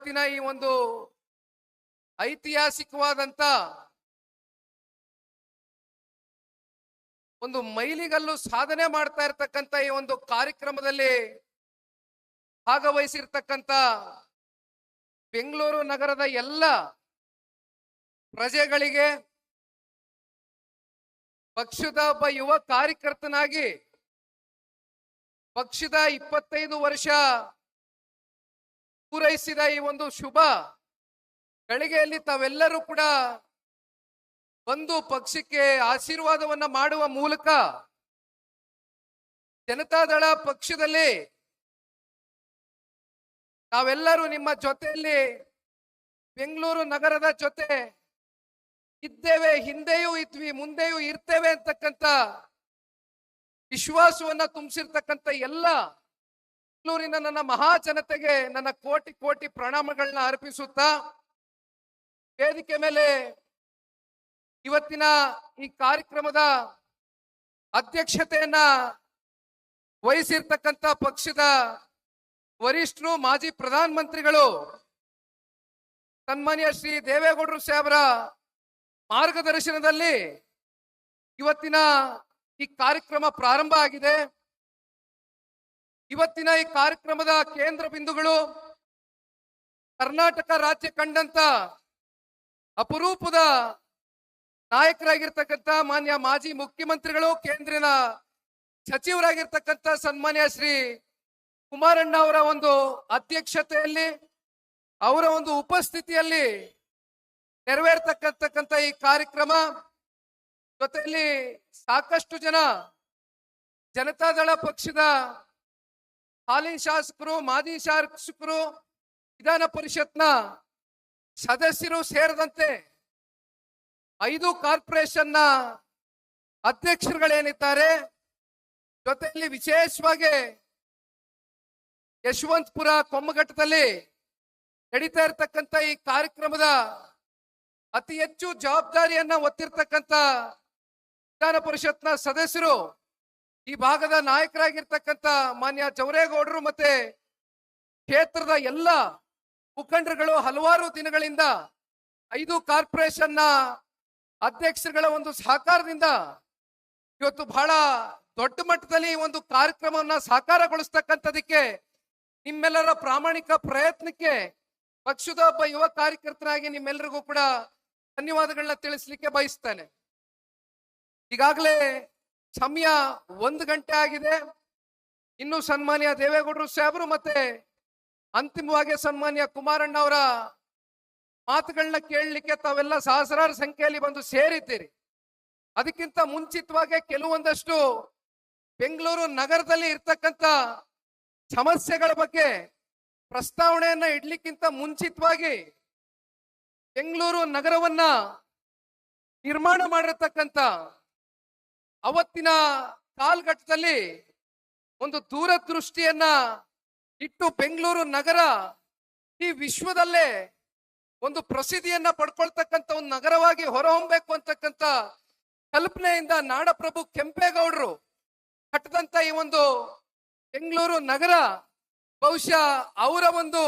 ಇವತ್ತಿನ ಈ ಒಂದು ಐತಿಹಾಸಿಕವಾದಂತ ಒಂದು ಮೈಲಿಗಲ್ಲು ಸಾಧನೆ ಮಾಡ್ತಾ ಇರತಕ್ಕಂತ ಈ ಒಂದು ಕಾರ್ಯಕ್ರಮದಲ್ಲಿ ಭಾಗವಹಿಸಿರ್ತಕ್ಕಂತ ಬೆಂಗಳೂರು ನಗರದ ಎಲ್ಲ ಪ್ರಜೆಗಳಿಗೆ ಪಕ್ಷದ ಒಬ್ಬ ಯುವ ಕಾರ್ಯಕರ್ತನಾಗಿ ಪಕ್ಷದ 25 ವರ್ಷ ಪೂರೈಸಿದ ಈ ಒಂದು ಶುಭ ಗಳಿಗೆಯಲ್ಲಿ ತಾವೆಲ್ಲರೂ ಕೂಡ ಬಂದು ಪಕ್ಷಕ್ಕೆ ಆಶೀರ್ವಾದವನ್ನ ಮಾಡುವ ಮೂಲಕ ಜನತಾದಳ ಪಕ್ಷದಲ್ಲಿ ನಾವೆಲ್ಲರೂ ನಿಮ್ಮ ಜೊತೆಯಲ್ಲಿ ಬೆಂಗಳೂರು ನಗರದ ಜೊತೆ ಇದ್ದೇವೆ, ಹಿಂದೆಯೂ ಇದ್ವಿ, ಮುಂದೆಯೂ ಇರ್ತೇವೆ ಅಂತಕ್ಕಂಥ ವಿಶ್ವಾಸವನ್ನ ತುಂಬಿಸಿರ್ತಕ್ಕಂಥ ಎಲ್ಲ ಬೆಂಗಳೂರಿನ ನನ್ನ ಮಹಾಜನತೆಗೆ ನನ್ನ ಕೋಟಿ ಕೋಟಿ ಪ್ರಣಾಮಗಳನ್ನ ಅರ್ಪಿಸುತ್ತಾ ವೇದಿಕೆ ಮೇಲೆ ಇವತ್ತಿನ ಈ ಕಾರ್ಯಕ್ರಮದ ಅಧ್ಯಕ್ಷತೆಯನ್ನ ವಹಿಸಿರ್ತಕ್ಕಂಥ ಪಕ್ಷದ ವರಿಷ್ಠರು, ಮಾಜಿ ಪ್ರಧಾನ ಮಂತ್ರಿಗಳು ಸನ್ಮಾನ್ಯ ಶ್ರೀ ದೇವೇಗೌಡರು ಸಾಹೇಬರ ಮಾರ್ಗದರ್ಶನದಲ್ಲಿ ಇವತ್ತಿನ ಈ ಕಾರ್ಯಕ್ರಮ ಪ್ರಾರಂಭ ಆಗಿದೆ. ಇವತ್ತಿನ ಈ ಕಾರ್ಯಕ್ರಮದ ಕೇಂದ್ರ ಬಿಂದುಗಳು ಕರ್ನಾಟಕ ರಾಜ್ಯ ಕಂಡಂತ ಅಪರೂಪದ ನಾಯಕರಾಗಿರ್ತಕ್ಕಂಥ ಮಾನ್ಯ ಮಾಜಿ ಮುಖ್ಯಮಂತ್ರಿಗಳು, ಕೇಂದ್ರಿನ ಸಚಿವರಾಗಿರ್ತಕ್ಕಂಥ ಸನ್ಮಾನ್ಯ ಶ್ರೀ ಕುಮಾರಣ್ಣ ಅವರ ಒಂದು ಅಧ್ಯಕ್ಷತೆಯಲ್ಲಿ, ಅವರ ಒಂದು ಉಪಸ್ಥಿತಿಯಲ್ಲಿ ನೆರವೇರ್ತಕ್ಕಂಥ ಈ ಕಾರ್ಯಕ್ರಮ ಜೊತೆಯಲ್ಲಿ ಸಾಕಷ್ಟು ಜನ ಜನತಾದಳ ಪಕ್ಷದ ಹಾಲಿ ಶಾಸಕರು, ಮಾಜಿ ಶಾಸಕರು, ವಿಧಾನ ಪರಿಷತ್ನ ಸದಸ್ಯರು ಸೇರಿದಂತೆ 5 ಕಾರ್ಪೊರೇಷನ್ನ ಅಧ್ಯಕ್ಷರುಗಳೇನಿದ್ದಾರೆ, ಜೊತೆಯಲ್ಲಿ ವಿಶೇಷವಾಗಿ ಯಶವಂತಪುರ ಕೊಮ್ಮಘಟ್ಟದಲ್ಲಿ ನಡೀತಾ ಇರತಕ್ಕಂಥ ಈ ಕಾರ್ಯಕ್ರಮದ ಅತಿ ಹೆಚ್ಚು ಜವಾಬ್ದಾರಿಯನ್ನ ಹೊತ್ತಿರ್ತಕ್ಕಂಥ ವಿಧಾನ ಪರಿಷತ್ನ ಸದಸ್ಯರು, ಈ ಭಾಗದ ನಾಯಕರಾಗಿರ್ತಕ್ಕಂಥ ಮಾನ್ಯ ಜವರೇಗೌಡರು ಮತ್ತೆ ಕ್ಷೇತ್ರದ ಎಲ್ಲ ಮುಖಂಡರುಗಳು ಹಲವಾರು ದಿನಗಳಿಂದ 5 ಕಾರ್ಪೊರೇಷನ್ನ ಅಧ್ಯಕ್ಷರುಗಳ ಒಂದು ಸಹಕಾರದಿಂದ ಇವತ್ತು ಬಹಳ ದೊಡ್ಡ ಮಟ್ಟದಲ್ಲಿ ಒಂದು ಕಾರ್ಯಕ್ರಮವನ್ನ ಸಾಕಾರಗೊಳಿಸ್ತಕ್ಕಂಥದಕ್ಕೆ ನಿಮ್ಮೆಲ್ಲರ ಪ್ರಾಮಾಣಿಕ ಪ್ರಯತ್ನಕ್ಕೆ ಪಕ್ಷದ ಒಬ್ಬ ಯುವ ಕಾರ್ಯಕರ್ತನಾಗಿ ನಿಮ್ಮೆಲ್ಲರಿಗೂ ಕೂಡ ಧನ್ಯವಾದಗಳನ್ನ ತಿಳಿಸ್ಲಿಕ್ಕೆ ಬಯಸ್ತೇನೆ. ಈಗಾಗಲೇ ಸಮಯ 1 ಗಂಟೆ ಆಗಿದೆ. ಇನ್ನು ಸನ್ಮಾನ್ಯ ದೇವೇಗೌಡರು ಸಾಹೇಬರು ಮತ್ತೆ ಅಂತಿಮವಾಗಿ ಸನ್ಮಾನ್ಯ ಕುಮಾರಣ್ಣ ಅವರ ಮಾತುಗಳನ್ನ ಕೇಳಲಿಕ್ಕೆ ತಾವೆಲ್ಲ ಸಹಸ್ರಾರು ಸಂಖ್ಯೆಯಲ್ಲಿ ಬಂದು ಸೇರಿದ್ದೀರಿ. ಅದಕ್ಕಿಂತ ಮುಂಚಿತವಾಗಿ ಕೆಲವೊಂದಷ್ಟು ಬೆಂಗಳೂರು ನಗರದಲ್ಲಿ ಇರ್ತಕ್ಕಂಥ ಸಮಸ್ಯೆಗಳ ಬಗ್ಗೆ ಪ್ರಸ್ತಾವನೆಯನ್ನ ಇಡ್ಲಿಕ್ಕಿಂತ ಮುಂಚಿತವಾಗಿ ಬೆಂಗಳೂರು ನಗರವನ್ನ ನಿರ್ಮಾಣ ಮಾಡಿರ್ತಕ್ಕಂಥ ಅವತ್ತಿನ ಕಾಲಘಟ್ಟದಲ್ಲಿ ಒಂದು ದೂರದೃಷ್ಟಿಯನ್ನ ಇಟ್ಟು ಬೆಂಗಳೂರು ನಗರ ಈ ವಿಶ್ವದಲ್ಲೇ ಒಂದು ಪ್ರಸಿದ್ಧಿಯನ್ನ ಪಡ್ಕೊಳ್ತಕ್ಕಂಥ ಒಂದು ನಗರವಾಗಿ ಹೊರಹೊಮ್ಮಬೇಕು ಅಂತಕ್ಕಂಥ ಕಲ್ಪನೆಯಿಂದ ನಾಡಪ್ರಭು ಕೆಂಪೇಗೌಡರು ಕಟ್ಟದಂತ ಈ ಒಂದು ಬೆಂಗಳೂರು ನಗರ ಬಹುಶಃ ಅವರ ಒಂದು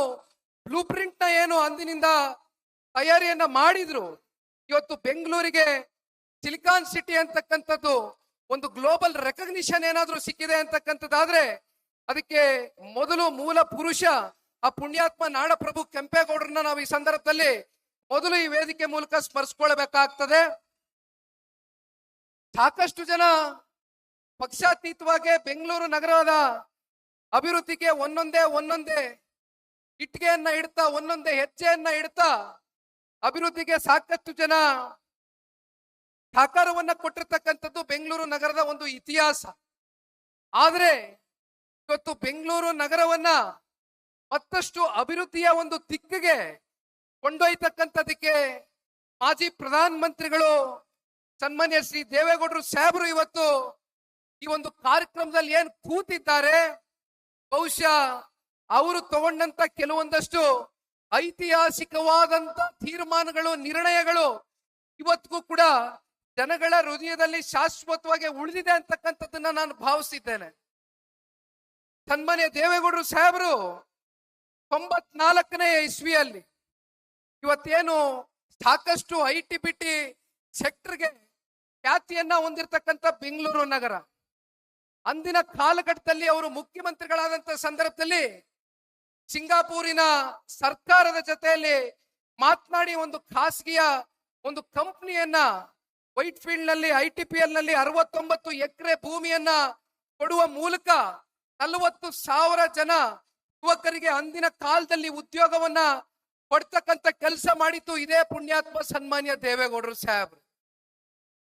ಬ್ಲೂ ಪ್ರಿಂಟ್ ನ ಏನು ಅಂದಿನಿಂದ ತಯಾರಿಯನ್ನ ಮಾಡಿದ್ರು. ಇವತ್ತು ಬೆಂಗಳೂರಿಗೆ ಸಿಲಿಕಾನ್ ಸಿಟಿ ಅಂತಕ್ಕಂಥದ್ದು ಒಂದು ಗ್ಲೋಬಲ್ ರೆಕಗ್ನಿಷನ್ ಏನಾದ್ರೂ ಸಿಕ್ಕಿದೆ ಅಂತಕ್ಕಂಥದ್ದಾದ್ರೆ ಅದಕ್ಕೆ ಮೊದಲು ಮೂಲ ಪುರುಷ ಆ ಪುಣ್ಯಾತ್ಮ ನಾಡಪ್ರಭು ಕೆಂಪೇಗೌಡರನ್ನ ನಾವು ಈ ಸಂದರ್ಭದಲ್ಲಿ ಮೊದಲು ಈ ವೇದಿಕೆ ಮೂಲಕ ಸ್ಮರಿಸ್ಕೊಳ್ಬೇಕಾಗ್ತದೆ. ಸಾಕಷ್ಟು ಜನ ಪಕ್ಷಾತೀತವಾಗಿ ಬೆಂಗಳೂರು ನಗರದ ಅಭಿವೃದ್ಧಿಗೆ ಒಂದೊಂದೇ ಇಟ್ಟಿಗೆಯನ್ನ ಇಡ್ತಾ, ಒಂದೊಂದೇ ಹೆಜ್ಜೆಯನ್ನ ಇಡ್ತಾ ಅಭಿವೃದ್ಧಿಗೆ ಸಾಕಷ್ಟು ಜನ ಸಹಕಾರವನ್ನ ಕೊಟ್ಟಿರ್ತಕ್ಕಂಥದ್ದು ಬೆಂಗಳೂರು ನಗರದ ಒಂದು ಇತಿಹಾಸ. ಆದ್ರೆ ಇವತ್ತು ಬೆಂಗಳೂರು ನಗರವನ್ನ ಮತ್ತಷ್ಟು ಅಭಿವೃದ್ಧಿಯ ಒಂದು ದಿಕ್ಕಿಗೆ ಕೊಂಡೊಯ್ತಕ್ಕಂಥದಕ್ಕೆ ಮಾಜಿ ಪ್ರಧಾನ ಮಂತ್ರಿಗಳು ಸನ್ಮಾನ್ಯ ಶ್ರೀ ದೇವೇಗೌಡರು ಸಾಹೇಬರು ಇವತ್ತು ಈ ಒಂದು ಕಾರ್ಯಕ್ರಮದಲ್ಲಿ ಏನ್ ಕೂತಿದ್ದಾರೆ, ಬಹುಶಃ ಅವರು ತಗೊಂಡಂತ ಕೆಲವೊಂದಷ್ಟು ಐತಿಹಾಸಿಕವಾದಂತ ತೀರ್ಮಾನಗಳು, ನಿರ್ಣಯಗಳು ಇವತ್ತಿಗೂ ಕೂಡ ಜನಗಳ ಹೃದಯದಲ್ಲಿ ಶಾಶ್ವತವಾಗಿ ಉಳಿದಿದೆ ಅಂತಕ್ಕಂಥದ್ದನ್ನ ನಾನು ಭಾವಿಸಿದ್ದೇನೆ. ಸನ್ಮಾನ್ಯ ದೇವೇಗೌಡರು ಸಾಹೇಬರು 94ನೇ ಇಸ್ವಿಯಲ್ಲಿ ಇವತ್ತೇನು ಸಾಕಷ್ಟು ITBT ಸೆಕ್ಟರ್ಗೆ ಖ್ಯಾತಿಯನ್ನ ಹೊಂದಿರತಕ್ಕಂಥ ಬೆಂಗಳೂರು ನಗರ, ಅಂದಿನ ಕಾಲಘಟ್ಟದಲ್ಲಿ ಅವರು ಮುಖ್ಯಮಂತ್ರಿಗಳಾದಂತ ಸಂದರ್ಭದಲ್ಲಿ ಸಿಂಗಾಪುರಿನ ಸರ್ಕಾರದ ಜೊತೆಯಲ್ಲಿ ಮಾತನಾಡಿ ಒಂದು ಖಾಸಗಿಯ ಒಂದು ಕಂಪನಿಯನ್ನ ವೈಟ್ ಫೀಲ್ಡ್ ನಲ್ಲಿ ITPL ನಲ್ಲಿ 69 ಎಕರೆ ಭೂಮಿಯನ್ನ ಕೊಡುವ ಮೂಲಕ 40,000 ಜನ ಯುವಕರಿಗೆ ಅಂದಿನ ಕಾಲದಲ್ಲಿ ಉದ್ಯೋಗವನ್ನ ಕೊಡ್ತಕ್ಕಂಥ ಕೆಲಸ ಮಾಡಿತ್ತು ಇದೇ ಪುಣ್ಯಾತ್ಮ ಸನ್ಮಾನ್ಯ ದೇವೇಗೌಡರು ಸಾಹೇಬ್ರು.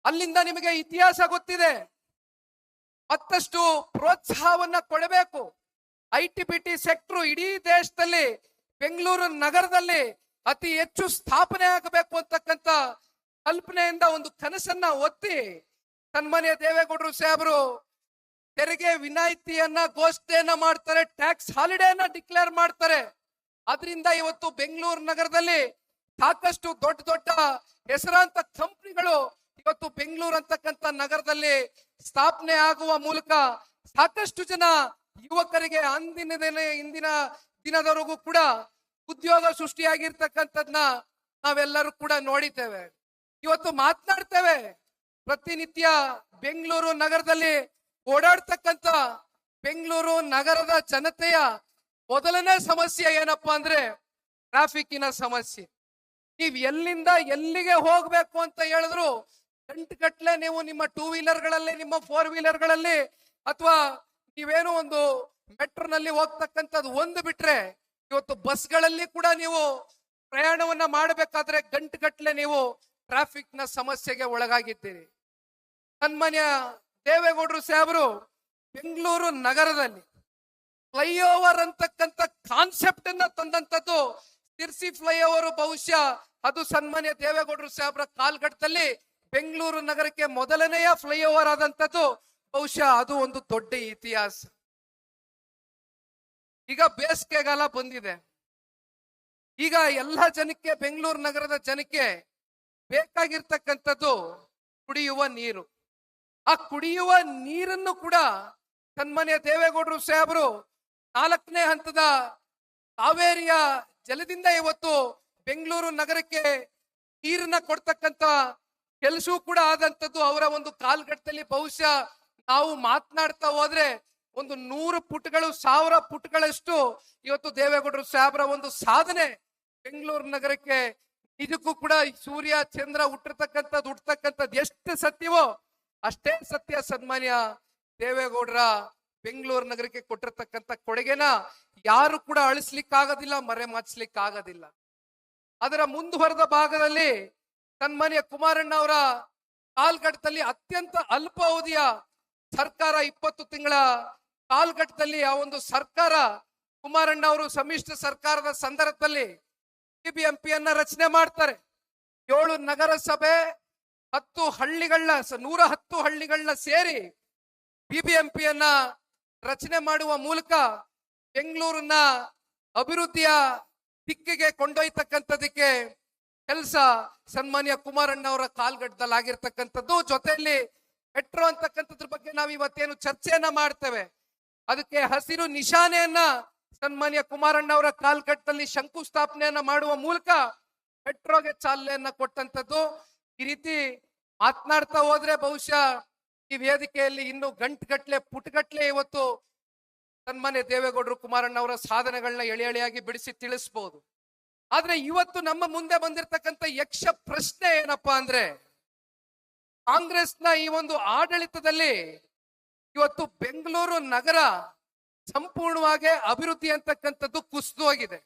ಅಲ್ಲಿಂದ ನಿಮಗೆ ಇತಿಹಾಸ ಗೊತ್ತಿದೆ. ಮತ್ತಷ್ಟು ಪ್ರೋತ್ಸಾಹವನ್ನ ಕೊಡಬೇಕು. ITBT ಸೆಕ್ಟರ್ ಇಡೀ ದೇಶದಲ್ಲಿ ಬೆಂಗಳೂರು ನಗರದಲ್ಲಿ ಅತಿ ಹೆಚ್ಚು ಸ್ಥಾಪನೆ ಆಗಬೇಕು ಅಂತಕ್ಕಂಥ ಕಲ್ಪನೆಯಿಂದ ಒಂದು ಕನಸನ್ನ ಒತ್ತಿ ಸನ್ಮಾನ್ಯ ದೇವೇಗೌಡರು ಸಾಹೇಬರು ತೆರಿಗೆ ವಿನಾಯಿತಿಯನ್ನ ಘೋಷಣೆಯನ್ನ ಮಾಡ್ತಾರೆ, ಟ್ಯಾಕ್ಸ್ ಹಾಲಿಡೇನ ಡಿಕ್ಲೇರ್ ಮಾಡ್ತಾರೆ. ಅದರಿಂದ ಇವತ್ತು ಬೆಂಗಳೂರು ನಗರದಲ್ಲಿ ಸಾಕಷ್ಟು ದೊಡ್ಡ ದೊಡ್ಡ ಹೆಸರಾಂತ ಕಂಪನಿಗಳು ಇವತ್ತು ಬೆಂಗಳೂರು ಅಂತಕ್ಕಂಥ ನಗರದಲ್ಲಿ ಸ್ಥಾಪನೆ ಆಗುವ ಮೂಲಕ ಸಾಕಷ್ಟು ಜನ ಯುವಕರಿಗೆ ಇಂದಿನ ದಿನದವರೆಗೂ ಕೂಡ ಉದ್ಯೋಗ ಸೃಷ್ಟಿಯಾಗಿರ್ತಕ್ಕಂಥದ್ನ ನಾವೆಲ್ಲರೂ ಕೂಡ ನೋಡಿದ್ದೇವೆ. ಇವತ್ತು ಮಾತನಾಡ್ತೇವೆ. ಪ್ರತಿನಿತ್ಯ ಬೆಂಗಳೂರು ನಗರದಲ್ಲಿ ಓಡಾಡ್ತಕ್ಕಂಥ ಬೆಂಗಳೂರು ನಗರದ ಜನತೆಯ ಮೊದಲನೇ ಸಮಸ್ಯೆ ಏನಪ್ಪಾ ಅಂದ್ರೆ ಟ್ರಾಫಿಕ್ಕಿನ ಸಮಸ್ಯೆ. ನೀವ್ ಎಲ್ಲಿಂದ ಎಲ್ಲಿಗೆ ಹೋಗ್ಬೇಕು ಅಂತ ಹೇಳಿದ್ರು ಗಂಟುಗಟ್ಲೆ ನೀವು ನಿಮ್ಮ 2 ವೀಲರ್ಗಳಲ್ಲಿ, ನಿಮ್ಮ 4 ವೀಲರ್ಗಳಲ್ಲಿ ಅಥವಾ ನೀವೇನು ಒಂದು ಮೆಟ್ರೋನಲ್ಲಿ ಹೋಗ್ತಕ್ಕಂಥದ್ದು ಒಂದು ಬಿಟ್ರೆ ಇವತ್ತು ಬಸ್ಗಳಲ್ಲಿ ಕೂಡ ನೀವು ಪ್ರಯಾಣವನ್ನ ಮಾಡಬೇಕಾದ್ರೆ ಗಂಟುಗಟ್ಲೆ ನೀವು ಟ್ರಾಫಿಕ್ ನ ಸಮಸ್ಯೆಗೆ ಒಳಗಾಗಿದ್ದೀರಿ. ಸನ್ಮಾನ್ಯ ದೇವೇಗೌಡರು ಸಾಹೇಬರು ಬೆಂಗಳೂರು ನಗರದಲ್ಲಿ ಫ್ಲೈಓವರ್ ಅಂತಕ್ಕಂಥ ಕಾನ್ಸೆಪ್ಟ್ ಅನ್ನ ತಂದಂತದ್ದು ತಿರ್ಸಿ ಫ್ಲೈಓವರ್ ಬಹುಶಃ ಅದು ಸನ್ಮಾನ್ಯ ದೇವೇಗೌಡರು ಸಾಹೇಬ್ರ ಕಾಲ್ಘಟ್ಟದಲ್ಲಿ ಬೆಂಗಳೂರು ನಗರಕ್ಕೆ ಮೊದಲನೆಯ ಫ್ಲೈಓವರ್ ಆದಂತದ್ದು ಬಹುಶಃ ಅದು ಒಂದು ದೊಡ್ಡ ಇತಿಹಾಸ. ಈಗ ಬೇಸಿಗೆಗಾಲ ಬಂದಿದೆ. ಈಗ ಎಲ್ಲ ಜನಕ್ಕೆ, ಬೆಂಗಳೂರು ನಗರದ ಜನಕ್ಕೆ ಬೇಕಾಗಿರ್ತಕ್ಕಂಥದ್ದು ಕುಡಿಯುವ ನೀರು. ಆ ಕುಡಿಯುವ ನೀರನ್ನು ಕೂಡ ಸನ್ಮಾನ್ಯ ದೇವೇಗೌಡರು ಸಾಹೇಬರು 4ನೇ ಹಂತದ ಕಾವೇರಿಯ ಜಲದಿಂದ ಇವತ್ತು ಬೆಂಗಳೂರು ನಗರಕ್ಕೆ ನೀರನ್ನ ಕೊಡ್ತಕ್ಕಂಥ ಕೆಲಸವೂ ಕೂಡ ಆದಂತದ್ದು ಅವರ ಒಂದು ಕಾಲ್ಘಟ್ಟದಲ್ಲಿ. ಬಹುಶಃ ನಾವು ಮಾತನಾಡ್ತಾ ಹೋದ್ರೆ ಒಂದು 100 ಪುಟಗಳು 1000 ಪುಟಗಳಷ್ಟು ಇವತ್ತು ದೇವೇಗೌಡರು ಸಾಹೇಬ್ರ ಒಂದು ಸಾಧನೆ ಬೆಂಗಳೂರು ನಗರಕ್ಕೆ. ಇದಕ್ಕೂ ಕೂಡ ಸೂರ್ಯ ಚಂದ್ರ ಹುಟ್ಟತಕ್ಕಂಥದ್ದು ಎಷ್ಟು ಸತ್ಯವೋ ಅಷ್ಟೇ ಸತ್ಯ. ಸನ್ಮಾನ್ಯ ದೇವೇಗೌಡರ ಬೆಂಗಳೂರು ನಗರಕ್ಕೆ ಕೊಟ್ಟಿರ್ತಕ್ಕಂಥ ಕೊಡುಗೆನ ಯಾರು ಕೂಡ ಅಳಿಸ್ಲಿಕ್ಕಾಗೋದಿಲ್ಲ, ಮರೆಮಾಚಲಿಕ್ಕಾಗೋದಿಲ್ಲ. ಅದರ ಮುಂದುವರೆದ ಭಾಗದಲ್ಲಿ ಸನ್ಮಾನ್ಯ ಕುಮಾರಣ್ಣ ಅವರ ಕಾಲ್ಘಟ್ಟದಲ್ಲಿ ಅತ್ಯಂತ ಅಲ್ಪಾವಧಿಯ ಸರ್ಕಾರ, 20 ತಿಂಗಳ ಕಾಲ್ಘಟ್ಟದಲ್ಲಿ ಆ ಒಂದು ಸರ್ಕಾರ ಕುಮಾರಣ್ಣ ಅವರು ಸಮ್ಮಿಶ್ರ ಸರ್ಕಾರದ ಸಂದರ್ಭದಲ್ಲಿ BBMPಯನ್ನ ರಚನೆ ಮಾಡ್ತಾರೆ. 7 ನಗರಸಭೆ 110 ಹಳ್ಳಿಗಳನ್ನ ಸೇರಿ BBMPಯನ್ನ ರಚನೆ ಮಾಡುವ ಮೂಲಕ ಬೆಂಗಳೂರನ್ನ ಅಭಿವೃದ್ಧಿಯ ದಿಕ್ಕಿಗೆ ಕೊಂಡೊಯ್ತಕ್ಕಂಥದಕ್ಕೆ ಕೆಲಸ ಸನ್ಮಾನ್ಯ ಕುಮಾರಣ್ಣ ಅವರ ಕಾಲ್ಘಟ್ಟದಲ್ಲಿ ಆಗಿರ್ತಕ್ಕಂಥದ್ದು. ಜೊತೆಯಲ್ಲಿ ಮೆಟ್ರೋ ಅಂತಕ್ಕಂಥದ್ರ ಬಗ್ಗೆ ನಾವು ಇವತ್ತೇನು ಚರ್ಚೆಯನ್ನ ಮಾಡ್ತೇವೆ, ಅದಕ್ಕೆ ಹಸಿರು ನಿಶಾನೆಯನ್ನ ಸನ್ಮಾನ್ಯ ಕುಮಾರಣ್ಣ ಅವರ ಕಾಲ್ಘಟ್ಟದಲ್ಲಿ ಶಂಕುಸ್ಥಾಪನೆಯನ್ನ ಮಾಡುವ ಮೂಲಕ ಮೆಟ್ರೋಗೆ ಚಾಲನೆಯನ್ನ ಕೊಟ್ಟಂತದ್ದು. ಈ ರೀತಿ ಮಾತನಾಡ್ತಾ ಹೋದ್ರೆ ಬಹುಶಃ ಈ ವೇದಿಕೆಯಲ್ಲಿ ಇನ್ನು ಗಂಟುಗಟ್ಲೆ ಪುಟಗಟ್ಲೆ ಇವತ್ತು ಸನ್ಮಾನ್ಯ ದೇವೇಗೌಡರು ಕುಮಾರಣ್ಣ ಅವರ ಸಾಧನೆಗಳನ್ನ ಎಳೆಯಾಗಿ ಬಿಡಿಸಿ ತಿಳಿಸಬಹುದು. ಆದ್ರೆ ಇವತ್ತು ನಮ್ಮ ಮುಂದೆ ಬಂದಿರತಕ್ಕಂಥ ಯಕ್ಷ ಪ್ರಶ್ನೆ ಏನಪ್ಪಾ ಅಂದ್ರೆ, ಕಾಂಗ್ರೆಸ್ನ ಈ ಒಂದು ಆಡಳಿತದಲ್ಲಿ ಇವತ್ತು ಬೆಂಗಳೂರು ನಗರ ಸಂಪೂರ್ಣವಾಗಿ ಅಭಿವೃದ್ಧಿ ಅಂತಕ್ಕಂಥದ್ದು ಕುಸಿದು ಹೋಗಿದೆ.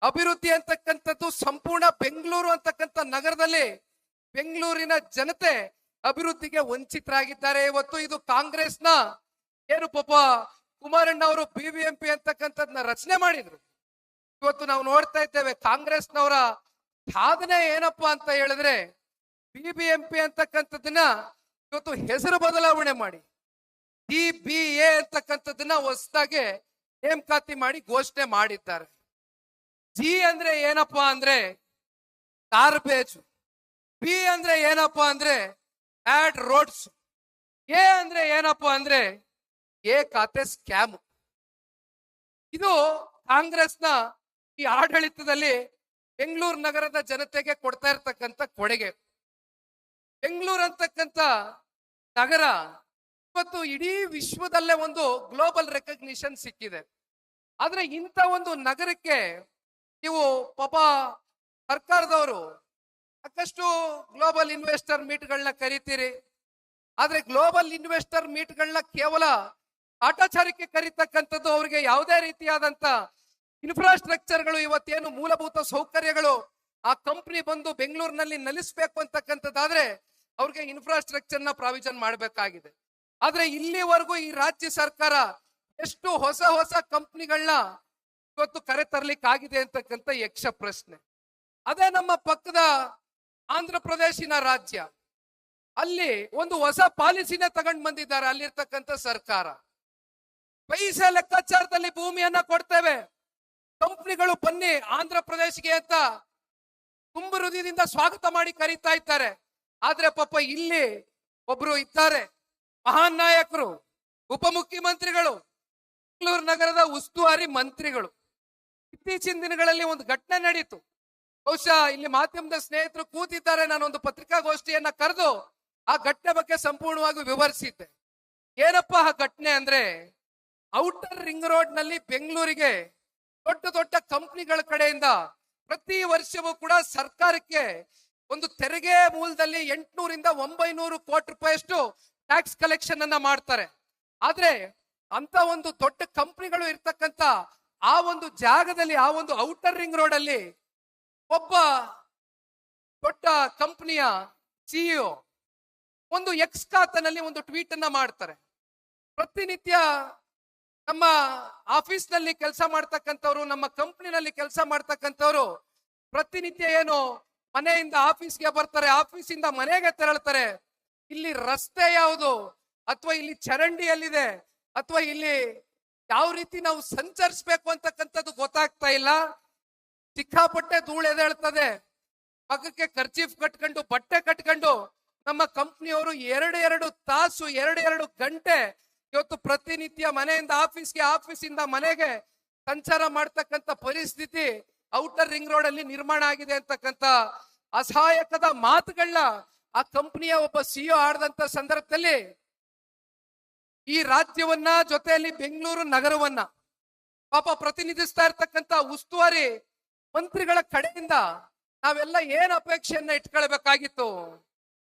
ಅಭಿವೃದ್ಧಿ ಅಂತಕ್ಕಂಥದ್ದು ಸಂಪೂರ್ಣ ಬೆಂಗಳೂರು ಅಂತಕ್ಕಂಥ ನಗರದಲ್ಲಿ ಬೆಂಗಳೂರಿನ ಜನತೆ ಅಭಿವೃದ್ಧಿಗೆ ವಂಚಿತರಾಗಿದ್ದಾರೆ. ಇವತ್ತು ಇದು ಕಾಂಗ್ರೆಸ್ನ ಏನು ಪಾಪ ಕುಮಾರಣ್ಣ ಅವರು BBMP ಅಂತಕ್ಕಂಥದ್ನ ರಚನೆ ಮಾಡಿದ್ರು. ಇವತ್ತು ನಾವು ನೋಡ್ತಾ ಇದ್ದೇವೆ ಕಾಂಗ್ರೆಸ್ನವರ ಸಾಧನೆ ಏನಪ್ಪಾ ಅಂತ ಹೇಳಿದ್ರೆ, BBMP ಅಂತಕ್ಕಂಥದ್ದನ್ನ ಇವತ್ತು ಹೆಸರು ಬದಲಾವಣೆ ಮಾಡಿ DBA ಅಂತಕ್ಕಂಥದ್ದನ್ನ ಹೊಸದಾಗಿ ನೇಮಕಾತಿ ಮಾಡಿ ಘೋಷಣೆ ಮಾಡಿದ್ದಾರೆ. G ಅಂದ್ರೆ ಏನಪ್ಪಾ ಅಂದ್ರೆ ಗಾರ್ಬೇಜ್, B ಅಂದ್ರೆ ಏನಪ್ಪಾ ಅಂದ್ರೆ ಬ್ಯಾಡ್ ರೋಡ್ಸ್, A ಅಂದ್ರೆ ಏನಪ್ಪಾ ಅಂದ್ರೆ ಖಾತೆ ಸ್ಕ್ಯಾಮ್. ಇದು ಕಾಂಗ್ರೆಸ್ನ ಈ ಆಡಳಿತದಲ್ಲಿ ಬೆಂಗಳೂರು ನಗರದ ಜನತೆಗೆ ಕೊಡ್ತಾ ಇರ್ತಕ್ಕಂಥ ಕೊಡುಗೆ. ಬೆಂಗಳೂರು ಅಂತಕ್ಕಂಥ ನಗರ ಇವತ್ತು ಇಡೀ ವಿಶ್ವದಲ್ಲೇ ಒಂದು ಗ್ಲೋಬಲ್ ರೆಕಗ್ನಿಷನ್ ಸಿಕ್ಕಿದೆ. ಆದ್ರೆ ಇಂಥ ಒಂದು ನಗರಕ್ಕೆ ನೀವು ಪಾಪ ಸರ್ಕಾರದವರು ಸಾಕಷ್ಟು ಗ್ಲೋಬಲ್ ಇನ್ವೆಸ್ಟರ್ ಮೀಟ್ಗಳನ್ನ ಕರಿತೀರಿ. ಆದ್ರೆ ಗ್ಲೋಬಲ್ ಇನ್ವೆಸ್ಟರ್ ಮೀಟ್ಗಳನ್ನ ಕೇವಲ ಕಾಟಾಚಾರಕ್ಕೆ ಕರೀತಕ್ಕಂಥದ್ದು, ಅವ್ರಿಗೆ ಯಾವುದೇ ರೀತಿಯಾದಂತ ಇನ್ಫ್ರಾಸ್ಟ್ರಕ್ಚರ್ಗಳು, ಇವತ್ತೇನು ಮೂಲಭೂತ ಸೌಕರ್ಯಗಳು ಆ ಕಂಪ್ನಿ ಬಂದು ಬೆಂಗಳೂರಿನಲ್ಲಿ ನೆಲೆಸಬೇಕು ಅಂತಕ್ಕಂಥದ್ದಾದ್ರೆ ಅವ್ರಿಗೆ ಇನ್ಫ್ರಾಸ್ಟ್ರಕ್ಚರ್ನ ಪ್ರಾವಿಷನ್ ಮಾಡಬೇಕಾಗಿದೆ. ಆದ್ರೆ ಇಲ್ಲಿವರೆಗೂ ಈ ರಾಜ್ಯ ಸರ್ಕಾರ ಎಷ್ಟು ಹೊಸ ಹೊಸ ಕಂಪ್ನಿಗಳನ್ನ ಇವತ್ತು ಕರೆ ತರ್ಲಿಕ್ಕಾಗಿದೆ ಅಂತಕ್ಕಂಥ ಯಕ್ಷ ಪ್ರಶ್ನೆ. ಅದೇ ನಮ್ಮ ಪಕ್ಕದ ಆಂಧ್ರ ಪ್ರದೇಶಿನ ರಾಜ್ಯ, ಅಲ್ಲಿ ಒಂದು ಹೊಸ ಪಾಲಿಸಿನ ತಗೊಂಡು ಬಂದಿದ್ದಾರೆ ಅಲ್ಲಿರ್ತಕ್ಕಂಥ ಸರ್ಕಾರ. ಪೈಸೆ ಲೆಕ್ಕಾಚಾರದಲ್ಲಿ ಭೂಮಿಯನ್ನ ಕೊಡ್ತೇವೆ, ಕಂಪ್ನಿಗಳು ಬನ್ನಿ ಆಂಧ್ರ ಪ್ರದೇಶಗೆ ಅಂತ ತುಂಬು ಹೃದಯದಿಂದ ಸ್ವಾಗತ ಮಾಡಿ ಕರೀತಾ ಇದ್ದಾರೆ. ಆದ್ರೆ ಪಾಪ ಇಲ್ಲಿ ಒಬ್ರು ಇದ್ದಾರೆ, ಮಹಾನ್ ನಾಯಕರು, ಉಪಮುಖ್ಯಮಂತ್ರಿಗಳು, ಬೆಂಗಳೂರು ನಗರದ ಉಸ್ತುವಾರಿ ಮಂತ್ರಿಗಳು. ಇತ್ತೀಚಿನ ದಿನಗಳಲ್ಲಿ ಒಂದು ಘಟನೆ ನಡೀತು. ಬಹುಶಃ ಇಲ್ಲಿ ಮಾಧ್ಯಮದ ಸ್ನೇಹಿತರು ಕೂತಿದ್ದಾರೆ, ನಾನೊಂದು ಪತ್ರಿಕಾಗೋಷ್ಠಿಯನ್ನ ಕರೆದು ಆ ಘಟನೆ ಬಗ್ಗೆ ಸಂಪೂರ್ಣವಾಗಿ ವಿವರಿಸಿದ್ದೆ. ಏನಪ್ಪಾ ಆ ಘಟನೆ ಅಂದ್ರೆ, ಔಟರ್ ರಿಂಗ್ ರೋಡ್ ನಲ್ಲಿ ಬೆಂಗಳೂರಿಗೆ ದೊಡ್ಡ ದೊಡ್ಡ ಕಂಪ್ನಿಗಳ ಕಡೆಯಿಂದ ಪ್ರತಿ ವರ್ಷವೂ ಕೂಡ ಸರ್ಕಾರಕ್ಕೆ ಒಂದು ತೆರಿಗೆ ಮೂಲದಲ್ಲಿ 800 ರಿಂದ 900 ಕೋಟಿ ರೂಪಾಯಿಯಷ್ಟು ಟ್ಯಾಕ್ಸ್ ಕಲೆಕ್ಷನ್ ಅನ್ನ ಮಾಡ್ತಾರೆ. ಆದ್ರೆ ಅಂತ ಒಂದು ದೊಡ್ಡ ಕಂಪ್ನಿಗಳು ಇರ್ತಕ್ಕಂಥ ಆ ಒಂದು ಜಾಗದಲ್ಲಿ, ಆ ಒಂದು ಔಟರ್ ರಿಂಗ್ ರೋಡ್ ಅಲ್ಲಿ ಒಬ್ಬ ದೊಡ್ಡ ಕಂಪನಿಯ ಸಿಇಒ ಒಂದು ಎಕ್ಸ್ ಖಾತನಲ್ಲಿ ಒಂದು ಟ್ವೀಟ್ ಅನ್ನ ಮಾಡ್ತಾರೆ. ಪ್ರತಿನಿತ್ಯ ನಮ್ಮ ಆಫೀಸ್ ನಲ್ಲಿ ಕೆಲಸ ಮಾಡ್ತಕ್ಕಂಥವ್ರು, ನಮ್ಮ ಕಂಪ್ನಿನಲ್ಲಿ ಕೆಲಸ ಮಾಡ್ತಕ್ಕಂಥವ್ರು ಪ್ರತಿನಿತ್ಯ ಏನು ಮನೆಯಿಂದ ಆಫೀಸ್ಗೆ ಬರ್ತಾರೆ, ಆಫೀಸಿಂದ ಮನೆಗೆ ತೆರಳ್ತಾರೆ. ಇಲ್ಲಿ ರಸ್ತೆ ಯಾವುದು, ಅಥವಾ ಇಲ್ಲಿ ಚರಂಡಿ ಎಲ್ಲಿದೆ, ಅಥವಾ ಇಲ್ಲಿ ಯಾವ ರೀತಿ ನಾವು ಸಂಚರಿಸಬೇಕು ಅಂತಕ್ಕಂಥದ್ದು ಗೊತ್ತಾಗ್ತಾ ಇಲ್ಲ. ಸಿಕ್ಕಾಪಟ್ಟೆ ಧೂಳು ಎದ್ದೇಳ್ತದೆ. ಮಗಕ್ಕೆ ಖರ್ಚೀಫ್ ಕಟ್ಕೊಂಡು, ಬಟ್ಟೆ ಕಟ್ಕೊಂಡು ನಮ್ಮ ಕಂಪ್ನಿಯವರು 2 ತಾಸು 2 ಗಂಟೆ ಇವತ್ತು ಪ್ರತಿನಿತ್ಯ ಮನೆಯಿಂದ ಆಫೀಸ್ಗೆ, ಆಫೀಸಿಂದ ಮನೆಗೆ ಸಂಚಾರ ಮಾಡ್ತಕ್ಕಂಥ ಪರಿಸ್ಥಿತಿ ಔಟರ್ ರಿಂಗ್ ರೋಡ್ ಅಲ್ಲಿ ನಿರ್ಮಾಣ ಆಗಿದೆ ಅಂತಕ್ಕಂಥ ಅಸಹಾಯಕದ ಮಾತುಗಳನ್ನ ಆ ಕಂಪನಿಯ ಒಬ್ಬ ಸಿಇಒ ಆಡದಂತ ಸಂದರ್ಭದಲ್ಲಿ ಈ ರಾಜ್ಯವನ್ನ, ಜೊತೆಯಲ್ಲಿ ಬೆಂಗಳೂರು ನಗರವನ್ನ ಪಾಪ ಪ್ರತಿನಿಧಿಸ್ತಾ ಇರ್ತಕ್ಕಂಥ ಉಸ್ತುವಾರಿ ಮಂತ್ರಿಗಳ ಕಡೆಯಿಂದ ನಾವೆಲ್ಲ ಏನ್ ಅಪೇಕ್ಷೆಯನ್ನ ಇಟ್ಕೊಳ್ಬೇಕಾಗಿತ್ತು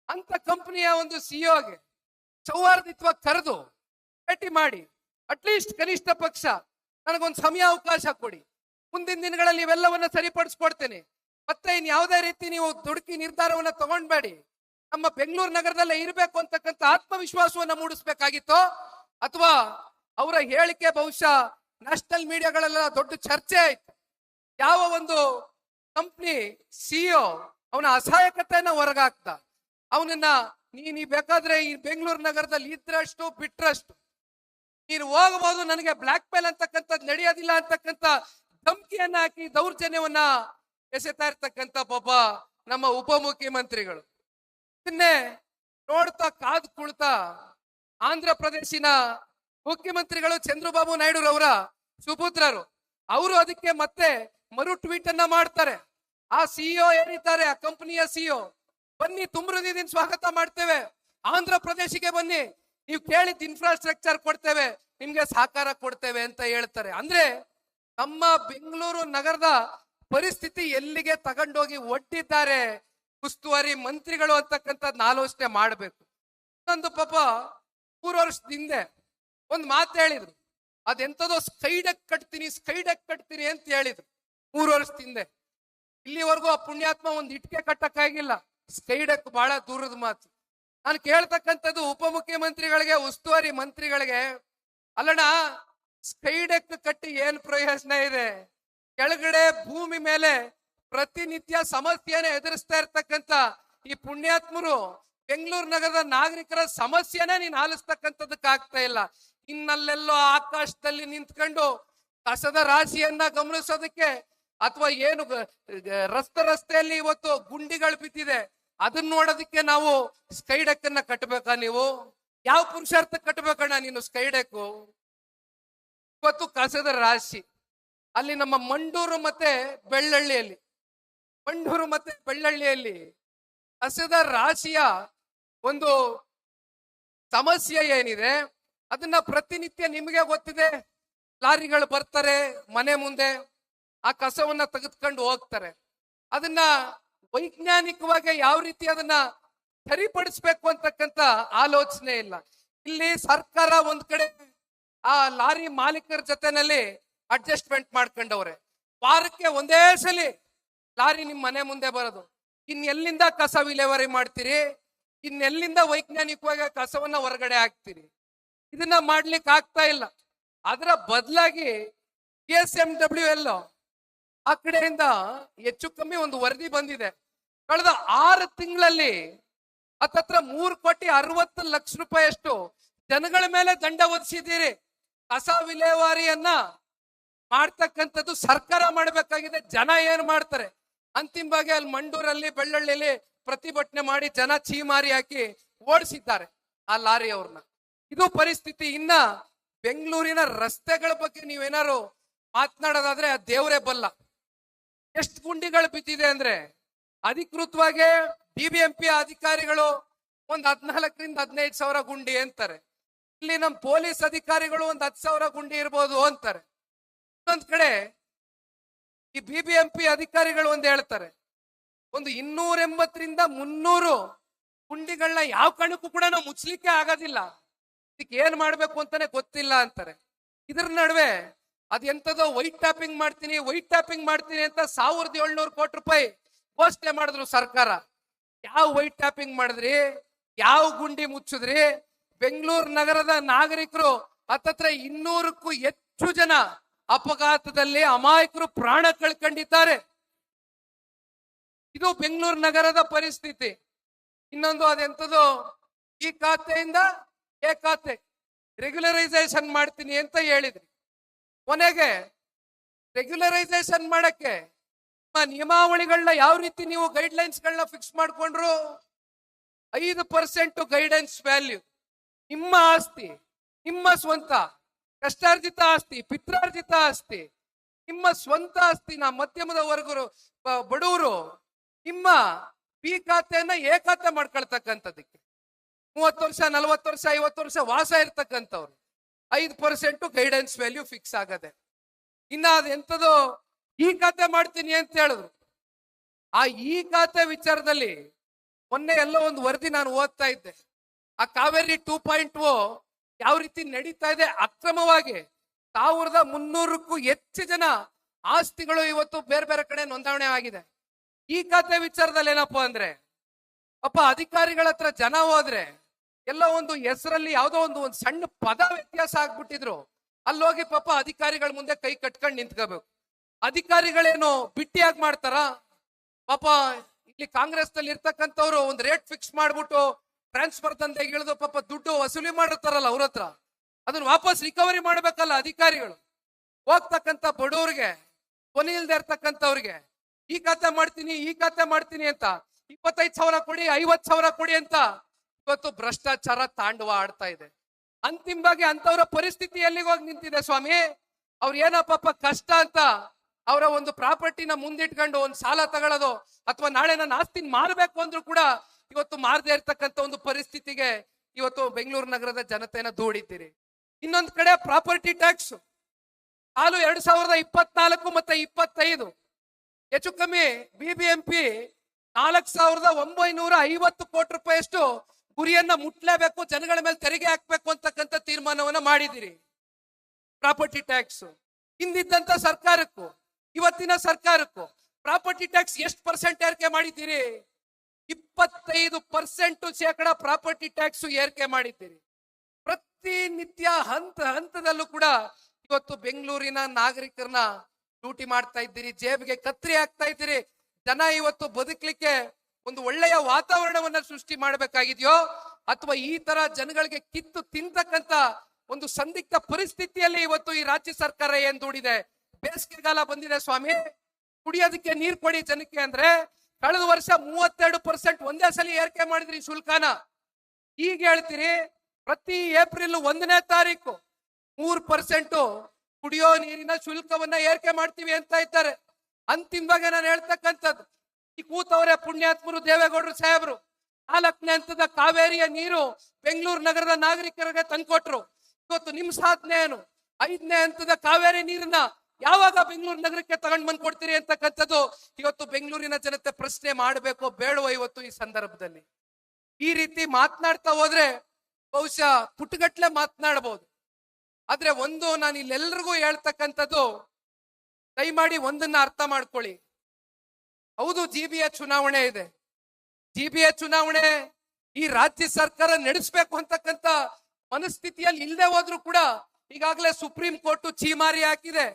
ಅಂತ ಕಂಪನಿಯ ಒಂದು ಸಿಇಒಗೆ ಸೌಹಾರ್ದಿತ್ವ ಕರೆದು ಭೇಟಿ ಮಾಡಿ, ಅಟ್ಲೀಸ್ಟ್ ಕನಿಷ್ಠ ಪಕ್ಷ ನನಗೊಂದು ಸಮಯ ಅವಕಾಶ ಕೊಡಿ, ಮುಂದಿನ ದಿನಗಳಲ್ಲಿ ಇವೆಲ್ಲವನ್ನ ಸರಿಪಡಿಸ್ಕೊಡ್ತೇನೆ, ಮತ್ತೆ ಇನ್ ಯಾವುದೇ ರೀತಿ ನೀವು ದುಡುಕಿ ನಿರ್ಧಾರವನ್ನ ತಗೊಂಡ್ಬೇಡಿ, ನಮ್ಮ ಬೆಂಗಳೂರು ನಗರದಲ್ಲೇ ಇರಬೇಕು ಅಂತಕ್ಕಂಥ ಆತ್ಮವಿಶ್ವಾಸವನ್ನ ಮೂಡಿಸ್ಬೇಕಾಗಿತ್ತು. ಅಥವಾ ಅವರ ಹೇಳಿಕೆ ಬಹುಶಃ ನ್ಯಾಷನಲ್ ಮೀಡಿಯಾಗಳೆಲ್ಲ ದೊಡ್ಡ ಚರ್ಚೆ ಆಯ್ತು. ಯಾವ ಒಂದು ಕಂಪ್ನಿ ಸಿಇಒ ಅವನ ಅಸಹಾಯಕತೆಯನ್ನ ಹೊರಗಾಕ್ತ, ಅವನನ್ನ ನೀ ಬೇಕಾದ್ರೆ ಈ ಬೆಂಗಳೂರು ನಗರದಲ್ಲಿ ಇದ್ರಷ್ಟು ಬಿಟ್ರಷ್ಟು ನೀನು ಹೋಗಬಹುದು, ನನಗೆ ಬ್ಲಾಕ್ ಮೇಲ್ ಅಂತಕ್ಕಂಥದ್ದು ನಡೆಯೋದಿಲ್ಲ ಅಂತಕ್ಕಂಥ ಧಮಕಿಯನ್ನ ಹಾಕಿ ದೌರ್ಜನ್ಯವನ್ನ ಎಸೆತಾ ಇರ್ತಕ್ಕಂಥ ಪಾಪ ನಮ್ಮ ಉಪಮುಖ್ಯಮಂತ್ರಿಗಳು. ಇದನ್ನೇ ನೋಡ್ತಾ ಕಾದು ಕುಳ್ತಾ ಆಂಧ್ರ ಪ್ರದೇಶಿನ ಮುಖ್ಯಮಂತ್ರಿಗಳು ಚಂದ್ರಬಾಬು ನಾಯ್ಡು ಅವರ ಸುಪುತ್ರರು ಅವರು ಅದಕ್ಕೆ ಮತ್ತೆ ಮರು ಟ್ವೀಟ್ ಅನ್ನ ಮಾಡ್ತಾರೆ. ಆ ಸಿಇಒ ಏನಿದ್ದಾರೆ, ಆ ಕಂಪನಿಯ ಸಿಇಒ, ಬನ್ನಿ ತುಂಬ ಹೃದಯದಿಂದ ಸ್ವಾಗತ ಮಾಡ್ತೇವೆ, ಆಂಧ್ರ ಪ್ರದೇಶಕ್ಕೆ ಬನ್ನಿ, ನೀವು ಕೇಳಿದ ಇನ್ಫ್ರಾಸ್ಟ್ರಕ್ಚರ್ ಕೊಡ್ತೇವೆ, ನಿಮ್ಗೆ ಸಹಕಾರ ಕೊಡ್ತೇವೆ ಅಂತ ಹೇಳ್ತಾರೆ. ಅಂದ್ರೆ ನಮ್ಮ ಬೆಂಗಳೂರು ನಗರದ ಪರಿಸ್ಥಿತಿ ಎಲ್ಲಿಗೆ ತಗೊಂಡೋಗಿ ಒಡ್ಡಿದ್ದಾರೆ ಉಸ್ತುವಾರಿ ಮಂತ್ರಿಗಳು ಅಂತಕ್ಕಂಥದ್ನ ಆಲೋಚನೆ ಮಾಡಬೇಕು. ಇನ್ನೊಂದು ಪಾಪ 3 ವರ್ಷದ ಹಿಂದೆ ಒಂದು ಮಾತು ಹೇಳಿದ್ರು, ಅದೆಂತದೋ ಸ್ಕೈಡೆಕ್ ಕಟ್ತೀನಿ ಅಂತ ಹೇಳಿದ್ರು 3 ವರ್ಷದ ಹಿಂದೆ. ಇಲ್ಲಿವರೆಗೂ ಆ ಪುಣ್ಯಾತ್ಮ ಒಂದು ಇಟ್ಕೆ ಕಟ್ಟಕ್ಕಾಗಿಲ್ಲ. ಸ್ಕೈಡೆಕ್ ಬಹಳ ದೂರದ ಮಾತು. ನಾನು ಕೇಳ್ತಕ್ಕಂಥದ್ದು ಉಪಮುಖ್ಯಮಂತ್ರಿಗಳಿಗೆ, ಉಸ್ತುವಾರಿ ಮಂತ್ರಿಗಳಿಗೆ, ಅಲ್ಲಣ್ಣ ಸ್ಕೈಡೆಕ್ ಕಟ್ಟಿ ಏನ್ ಪ್ರಯೋಜನ ಇದೆ? ಕೆಳಗಡೆ ಭೂಮಿ ಮೇಲೆ ಪ್ರತಿನಿತ್ಯ ಸಮಸ್ಯೆನ ಎದುರಿಸ್ತಾ ಇರ್ತಕ್ಕಂಥ ಈ ಪುಣ್ಯಾತ್ಮರು ಬೆಂಗಳೂರು ನಗರದ ನಾಗರಿಕರ ಸಮಸ್ಯೆನೇ ನೀನ್ ಆಲಿಸ್ತಕ್ಕಂಥದಕ್ಕಾಗ್ತಾ ಇಲ್ಲ. ಇನ್ನಲ್ಲೆಲ್ಲೋ ಆಕಾಶದಲ್ಲಿ ನಿಂತ್ಕೊಂಡು ಕಸದ ರಾಶಿಯನ್ನ ಗಮನಿಸೋದಕ್ಕೆ, ಅಥವಾ ಏನು ರಸ್ತೆಯಲ್ಲಿ ಇವತ್ತು ಗುಂಡಿಗಳು ಬಿದ್ದಿದೆ ಅದನ್ನ ನೋಡೋದಕ್ಕೆ ನಾವು ಸ್ಕೈಡೆಕ್ ಅನ್ನ ಕಟ್ಟಬೇಕಾ? ನೀವು ಯಾವ ಪುರುಷಾರ್ಥ ಕಟ್ಟಬೇಕಣ್ಣ ನೀನು ಸ್ಕೈಡೆಕ್? ಇವತ್ತು ಕಸದ ರಾಶಿ, ಅಲ್ಲಿ ನಮ್ಮ ಮಂಡೂರು ಮತ್ತೆ ಬೆಳ್ಳಳ್ಳಿಯಲ್ಲಿ ಕಸದ ರಾಶಿಯ ಒಂದು ಸಮಸ್ಯೆ ಏನಿದೆ ಅದನ್ನ ಪ್ರತಿನಿತ್ಯ ನಿಮಗೆ ಗೊತ್ತಿದೆ. ಲಾರಿಗಳು ಬರ್ತಾರೆ ಮನೆ ಮುಂದೆ, ಆ ಕಸವನ್ನ ತೆಗೆದುಕೊಂಡು ಹೋಗ್ತಾರೆ. ಅದನ್ನ ವೈಜ್ಞಾನಿಕವಾಗಿ ಯಾವ ರೀತಿ ಅದನ್ನ ಸರಿಪಡಿಸ್ಬೇಕು ಅಂತಕ್ಕಂಥ ಆಲೋಚನೆ ಇಲ್ಲ. ಇಲ್ಲಿ ಸರ್ಕಾರ ಒಂದ್ ಕಡೆ ಆ ಲಾರಿ ಮಾಲೀಕರ ಜೊತೆನಲ್ಲಿ ಅಡ್ಜಸ್ಟ್ಮೆಂಟ್ ಮಾಡ್ಕೊಂಡವ್ರೆ. ವಾರಕ್ಕೆ ಒಂದೇ ಸಲ ಲಾರಿ ನಿಮ್ ಮನೆ ಮುಂದೆ ಬರೋದು. ಇನ್ನೆಲ್ಲಿಂದ ಕಸ ವಿಲೇವಾರಿ ಮಾಡ್ತೀರಿ? ಇನ್ನೆಲ್ಲಿಂದ ವೈಜ್ಞಾನಿಕವಾಗಿ ಕಸವನ್ನ ಹೊರಗಡೆ ಹಾಕ್ತೀರಿ? ಇದನ್ನ ಮಾಡ್ಲಿಕ್ಕೆ ಆಗ್ತಾ ಇಲ್ಲ. ಅದರ ಬದಲಾಗಿ KSMWL ಆ ಕಡೆಯಿಂದ ಹೆಚ್ಚು ಕಮ್ಮಿ ಒಂದು ವರದಿ ಬಂದಿದೆ. ಕಳೆದ 6 ತಿಂಗಳಲ್ಲಿ ಹತ್ತತ್ರ 3,60,00,000 ರೂಪಾಯಿಯಷ್ಟು ಜನಗಳ ಮೇಲೆ ದಂಡ ಒದಿಸಿದ್ದೀರಿ. ಕಸ ವಿಲೇವಾರಿಯನ್ನ ಮಾಡ್ತಕ್ಕಂಥದ್ದು ಸರ್ಕಾರ ಮಾಡಬೇಕಾಗಿದೆ. ಜನ ಏನ್ ಮಾಡ್ತಾರೆ? ಅಂತಿಮವಾಗಿ ಅಲ್ಲಿ ಮಂಡೂರಲ್ಲಿ ಬೆಳ್ಳಳ್ಳಿಯಲ್ಲಿ ಪ್ರತಿಭಟನೆ ಮಾಡಿ ಜನ ಚೀಮಾರಿ ಹಾಕಿ ಓಡಿಸಿದ್ದಾರೆ ಆ ಲಾರಿ ಅವ್ರನ್ನ. ಇದು ಪರಿಸ್ಥಿತಿ. ಇನ್ನ ಬೆಂಗಳೂರಿನ ರಸ್ತೆಗಳ ಬಗ್ಗೆ ನೀವೇನಾರು ಮಾತನಾಡೋದಾದ್ರೆ ಆ ದೇವರೇ ಬಲ್ಲ. ಎಷ್ಟು ಗುಂಡಿಗಳು ಬಿದ್ದಿದೆ ಅಂದ್ರೆ ಅಧಿಕೃತವಾಗಿ BBMP ಅಧಿಕಾರಿಗಳು ಒಂದ್ 14,000-15,000 ಗುಂಡಿ ಅಂತಾರೆ. ಇಲ್ಲಿ ನಮ್ಮ ಪೊಲೀಸ್ ಅಧಿಕಾರಿಗಳು ಒಂದ್ 10,000 ಗುಂಡಿ ಇರ್ಬೋದು ಅಂತಾರೆ. ಇನ್ನೊಂದ್ ಕಡೆ ಈ BBMP ಅಧಿಕಾರಿಗಳು ಒಂದ್ ಹೇಳ್ತಾರೆ, ಒಂದು 280-300 ಗುಂಡಿಗಳನ್ನ ಯಾವ ಕಾರಣಕ್ಕೂ ಕೂಡ ನಾವು ಮುಚ್ಚಲಿಕ್ಕೆ ಆಗೋದಿಲ್ಲ, ಇದಕ್ಕೆ ಏನ್ ಮಾಡ್ಬೇಕು ಅಂತಾನೆ ಗೊತ್ತಿಲ್ಲ ಅಂತಾರೆ. ಇದ್ರ ನಡುವೆ ಅದೆಂತದೋ ವೈಟ್ ಟ್ಯಾಪಿಂಗ್ ಮಾಡ್ತೀನಿ ಅಂತ 1,700 ಕೋಟಿ ರೂಪಾಯಿ ಘೋಷಣೆ ಮಾಡಿದ್ರು ಸರ್ಕಾರ. ಯಾವ ವೈಟ್ ಟ್ಯಾಪಿಂಗ್ ಮಾಡಿದ್ರಿ? ಯಾವ ಗುಂಡಿ ಮುಚ್ಚಿದ್ರಿ? ಬೆಂಗಳೂರು ನಗರದ ನಾಗರಿಕರು ಹತ್ತತ್ರ 200ಕ್ಕೂ ಹೆಚ್ಚು ಜನ ಅಪಘಾತದಲ್ಲಿ ಅಮಾಯಕರು ಪ್ರಾಣ ಕಳ್ಕೊಂಡಿದ್ದಾರೆ. ಇದು ಬೆಂಗಳೂರು ನಗರದ ಪರಿಸ್ಥಿತಿ. ಇನ್ನೊಂದು ಅದೆಂತದೋ ಈ ಖಾತೆಯಿಂದ ಎ ಖಾತೆ ರೆಗ್ಯುಲರೈಸೇಷನ್ ಮಾಡ್ತೀನಿ ಅಂತ ಹೇಳಿದ್ರಿ. ಕೊನೆಗೆ ರೆಗ್ಯುಲರೈಸೇಷನ್ ಮಾಡಕ್ಕೆ ನಿಯಮಾವಳಿಗಳನ್ನ ಯಾವ ರೀತಿ ನೀವು ಗೈಡ್ಲೈನ್ಸ್ ಗಳನ್ನ ಫಿಕ್ಸ್ ಮಾಡ್ಕೊಂಡ್ರು? 5% ಗೈಡೆನ್ಸ್ ವ್ಯಾಲ್ಯೂ. ನಿಮ್ಮ ಆಸ್ತಿ, ನಿಮ್ಮ ಸ್ವಂತ ಕಷ್ಟಾರ್ಜಿತ ಆಸ್ತಿ, ಪಿತ್ರಾರ್ಜಿತ ಆಸ್ತಿ, ನಿಮ್ಮ ಸ್ವಂತ ಆಸ್ತಿನ ಮಧ್ಯಮದ ವರ್ಗರು ಬಡವರು ನಿಮ್ಮ ಬಿ ಖಾತೆಯನ್ನ ಎ ಖಾತೆ ಮಾಡ್ಕೊಳ್ತಕ್ಕಂಥದಕ್ಕೆ 30 ವರ್ಷ 40 ವರ್ಷ 50 ವರ್ಷ ವಾಸ ಇರ್ತಕ್ಕಂಥವ್ರು 5% ಗೈಡೆನ್ಸ್ ವ್ಯಾಲ್ಯೂ ಫಿಕ್ಸ್ ಆಗದೆ. ಇನ್ನ ಅದೆಂತದೋ ಈ ಖಾತೆ ಮಾಡ್ತೀನಿ ಅಂತ ಹೇಳಿದ್ರು. ಆ ಈ ಖಾತೆ ವಿಚಾರದಲ್ಲಿ ಮೊನ್ನೆ ಎಲ್ಲೋ ಒಂದು ವರದಿ ನಾನು ಓದ್ತಾ ಇದ್ದೆ. ಆ ಕಾವೇರಿ 2.0 ಯಾವ ರೀತಿ ನಡೀತಾ ಇದೆ ಅಕ್ರಮವಾಗಿ. 1,300ಕ್ಕೂ ಹೆಚ್ಚು ಜನ ಆಸ್ತಿಗಳು ಇವತ್ತು ಬೇರೆ ಬೇರೆ ಕಡೆ ನೋಂದಣಿ ಆಗಿದೆ. ಈ ಖಾತೆ ವಿಚಾರದಲ್ಲಿ ಏನಪ್ಪಾ ಅಂದ್ರೆ ಅಪ್ಪ ಅಧಿಕಾರಿಗಳ ಹತ್ರ ಜನ ಹೋದ್ರೆ ಎಲ್ಲ ಒಂದು ಹೆಸರಲ್ಲಿ ಯಾವ್ದೋ ಒಂದು ಸಣ್ಣ ಪದ ವ್ಯತ್ಯಾಸ ಆಗ್ಬಿಟ್ಟಿದ್ರು. ಅಲ್ಲೋಗಿ ಪಾಪ ಅಧಿಕಾರಿಗಳ ಮುಂದೆ ಕೈ ಕಟ್ಕೊಂಡು ನಿಂತ್ಕೋಬೇಕು. ಅಧಿಕಾರಿಗಳೇನು ಬಿಟ್ಟಿಯಾಗಿ ಮಾಡ್ತಾರ? ಪಾಪ ಇಲ್ಲಿ ಕಾಂಗ್ರೆಸ್ ನಲ್ಲಿ ಇರ್ತಕ್ಕಂಥವ್ರು ಒಂದು ರೇಟ್ ಫಿಕ್ಸ್ ಮಾಡ್ಬಿಟ್ಟು ಟ್ರಾನ್ಸ್ಫರ್ ದಂಧೆಗೆ ಇಳಿದು ಪಾಪ ದುಡ್ಡು ವಸೂಲಿ ಮಾಡಿರ್ತಾರಲ್ಲ ಅವ್ರ ಹತ್ರ, ಅದನ್ನ ವಾಪಸ್ ರಿಕವರಿ ಮಾಡ್ಬೇಕಲ್ಲ ಅಧಿಕಾರಿಗಳು. ಹೋಗ್ತಕ್ಕಂಥ ಬಡವ್ರಿಗೆ, ಕೊನೆ ಇಲ್ದೇ ಇರ್ತಕ್ಕಂಥವ್ರಿಗೆ ಈ ಖಾತೆ ಮಾಡ್ತೀನಿ ಅಂತ 25,000 ಕೊಡಿ 50,000 ಕೊಡಿ ಅಂತ ಇವತ್ತು ಭ್ರಷ್ಟಾಚಾರ ತಾಂಡವ ಆಡ್ತಾ ಇದೆ. ಅಂತಿಮವಾಗಿ ಅಂತವರ ಪರಿಸ್ಥಿತಿ ಎಲ್ಲಿಗೆ ಹೋಗಿ ನಿಂತಿದೆ ಸ್ವಾಮಿ? ಅವ್ರ ಏನಪ್ಪ ಕಷ್ಟ ಅಂತ ಅವರ ಒಂದು ಪ್ರಾಪರ್ಟಿನ ಮುಂದಿಟ್ಕೊಂಡು ಒಂದು ಸಾಲ ತಗೊಳ್ಳೋದು ಅಥವಾ ನಾಳೆ ನನ್ನ ಆಸ್ತಿನ ಮಾರಬೇಕು ಅಂದ್ರೂ ಕೂಡ ಇವತ್ತು ಮಾರದೇ ಇರ್ತಕ್ಕಂಥ ಒಂದು ಪರಿಸ್ಥಿತಿಗೆ ಇವತ್ತು ಬೆಂಗಳೂರು ನಗರದ ಜನತೆನ ದೂಡಿದ್ದೀರಿ. ಇನ್ನೊಂದು ಕಡೆ ಪ್ರಾಪರ್ಟಿ ಟ್ಯಾಕ್ಸ್ ಸಾಲು 2024 ಮತ್ತೆ 25 ಹೆಚ್ಚು ಕಮ್ಮಿ BBMP 4,950 ಕೋಟಿ ರೂಪಾಯಿಯಷ್ಟು ಗುರಿಯನ್ನ ಮುಟ್ಲೇಬೇಕು, ಜನಗಳ ಮೇಲೆ ತೆರಿಗೆ ಹಾಕ್ಬೇಕು ಅಂತಕ್ಕಂಥ ತೀರ್ಮಾನವನ್ನ ಮಾಡಿದಿರಿ. ಪ್ರಾಪರ್ಟಿ ಟ್ಯಾಕ್ಸ್ ಹಿಂದಿದ್ದಂತ ಸರ್ಕಾರಕ್ಕೂ ಇವತ್ತಿನ ಸರ್ಕಾರಕ್ಕೂ ಪ್ರಾಪರ್ಟಿ ಟ್ಯಾಕ್ಸ್ ಎಷ್ಟು % ಏರಿಕೆ ಮಾಡಿದ್ದೀರಿ? 25% ಪ್ರಾಪರ್ಟಿ ಟ್ಯಾಕ್ಸ್ ಏರಿಕೆ ಮಾಡಿದ್ದೀರಿ. ಪ್ರತಿನಿತ್ಯ ಹಂತದಲ್ಲೂ ಕೂಡ ಇವತ್ತು ಬೆಂಗಳೂರಿನ ನಾಗರಿಕರನ್ನ ಲೂಟಿ ಮಾಡ್ತಾ ಇದ್ದೀರಿ, ಜೇಬಿಗೆ ಕತ್ರಿ ಹಾಕ್ತಾ ಇದ್ದೀರಿ. ಜನ ಇವತ್ತು ಬದುಕಲಿಕ್ಕೆ ಒಂದು ಒಳ್ಳೆಯ ವಾತಾವರಣವನ್ನ ಸೃಷ್ಟಿ ಮಾಡಬೇಕಾಗಿದೆಯೋ ಅಥವಾ ಈ ತರ ಜನಗಳಿಗೆ ಕಿತ್ತು ತಿಂತಕ್ಕಂತ ಒಂದು ಸಂದಿಗ್ಧ ಪರಿಸ್ಥಿತಿಯಲ್ಲಿ ಇವತ್ತು ಈ ರಾಜ್ಯ ಸರ್ಕಾರ ಏನ್ ದುಡಿದೆ? ಬೇಸಿಗೆಗಾಲ ಬಂದಿದೆ ಸ್ವಾಮಿ, ಕುಡಿಯೋದಕ್ಕೆ ನೀರು ಕೊಡಿ ಜನಕ್ಕೆ ಅಂದ್ರೆ ಕಳೆದ ವರ್ಷ 32% ಒಂದೇ ಸಲ ಏರಿಕೆ ಮಾಡಿದ್ರಿ ಶುಲ್ಕನ. ಈಗ ಹೇಳ್ತೀರಿ ಪ್ರತಿ ಏಪ್ರಿಲ್ 1ನೇ ತಾರೀಕು 3% ಕುಡಿಯೋ ನೀರಿನ ಶುಲ್ಕವನ್ನ ಏರಿಕೆ ಮಾಡ್ತೀವಿ ಅಂತ ಇದ್ದಾರೆ. ಅಂತಿಮವಾಗಿ ನಾನು ಹೇಳ್ತಕ್ಕಂಥದ್ದು, ಈ ಕೂತವರೇ ಪುಣ್ಯಾತ್ಮರು ದೇವೇಗೌಡರು ಸಾಹೇಬರು 4ನೇ ಹಂತದ ಕಾವೇರಿಯ ನೀರು ಬೆಂಗಳೂರು ನಗರದ ನಾಗರಿಕರಿಗೆ ತಂದ್ಕೊಟ್ರು. ಇವತ್ತು ನಿಮ್ ಸಾಧನೆ ಏನು? 5ನೇ ಹಂತದ ಕಾವೇರಿ ನೀರನ್ನ ಯಾವಾಗ ಬೆಂಗಳೂರು ನಗರಕ್ಕೆ ತಗೊಂಡ್ ಬಂದ್ ಕೊಡ್ತೀರಿ ಅಂತಕ್ಕಂಥದ್ದು ಇವತ್ತು ಬೆಂಗಳೂರಿನ ಜನತೆ ಪ್ರಶ್ನೆ ಮಾಡಬೇಕೋ ಬೇಡವೋ ಇವತ್ತು ಈ ಸಂದರ್ಭದಲ್ಲಿ. ಈ ರೀತಿ ಮಾತನಾಡ್ತಾ ಹೋದ್ರೆ ಬಹುಶಃ ಪುಟಗಟ್ಲೆ ಮಾತನಾಡಬಹುದು. ಆದ್ರೆ ಒಂದು ನಾನು ಇಲ್ಲೆಲ್ರಿಗೂ ಹೇಳ್ತಕ್ಕಂಥದ್ದು, ದಯಮಾಡಿ ಒಂದನ್ನ ಅರ್ಥ ಮಾಡ್ಕೊಳ್ಳಿ. ಹೌದು, ಜಿಬಿಯ ಚುನಾವಣೆ ಇದೆ. ಜಿಬಿಯ ಚುನಾವಣೆ ಈ ರಾಜ್ಯ ಸರ್ಕಾರ ನಡೆಸಬೇಕು ಅಂತಕ್ಕಂಥ ಮನಸ್ಥಿತಿಯಲ್ಲಿ ಇಲ್ಲದೆ ಹೋದ್ರು ಕೂಡ ಈಗಾಗಲೇ ಸುಪ್ರೀಂ ಕೋರ್ಟ್ ಚೀಮಾರಿ ಹಾಕಿದೆ,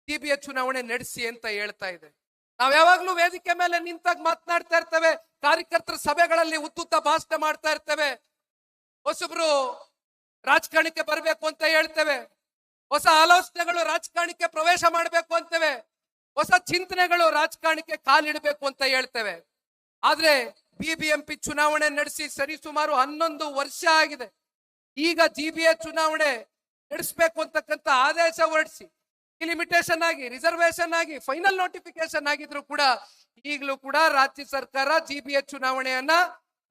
ಜಿಬಿಯ ಚುನಾವಣೆ ನಡೆಸಿ ಅಂತ ಹೇಳ್ತಾ ಇದೆ. ನಾವ್ ಯಾವಾಗ್ಲೂ ವೇದಿಕೆ ಮೇಲೆ ನಿಂತಾಗ ಮಾತನಾಡ್ತಾ ಇರ್ತೇವೆ, ಕಾರ್ಯಕರ್ತರ ಸಭೆಗಳಲ್ಲಿ ಉತ್ತುತ್ತ ಭಾಷಣ ಮಾಡ್ತಾ ಇರ್ತೇವೆ, ಹೊಸಬ್ರು ರಾಜಕಾರಣಕ್ಕೆ ಬರಬೇಕು ಅಂತ ಹೇಳ್ತೇವೆ, ಹೊಸ ಆಲೋಚನೆಗಳು ರಾಜಕಾರಣಕ್ಕೆ ಪ್ರವೇಶ ಮಾಡಬೇಕು ಅಂತೇವೆ, ಹೊಸ ಚಿಂತನೆಗಳು ರಾಜಕಾರಣಕ್ಕೆ ಕಾಲಿಡಬೇಕು ಅಂತ ಹೇಳ್ತೇವೆ. ಆದ್ರೆ ಬಿಬಿಎಂಪಿ ಚುನಾವಣೆ ನಡೆಸಿ ಸರಿಸುಮಾರು 11 ವರ್ಷ ಆಗಿದೆ. ಈಗ ಜಿಬಿಎ ಚುನಾವಣೆ ನಡೆಸಬೇಕು ಅಂತಕ್ಕಂಥ ಆದೇಶ ಹೊರಡಿಸಿ ಲಿಮಿಟೇಷನ್ ಆಗಿ, ರಿಸರ್ವೇಶನ್ ಆಗಿ, ಫೈನಲ್ ನೋಟಿಫಿಕೇಶನ್ ಆಗಿದ್ರು ಕೂಡ ಈಗಲೂ ಕೂಡ ರಾಜ್ಯ ಸರ್ಕಾರ ಜಿಬಿಎ ಚುನಾವಣೆಯನ್ನ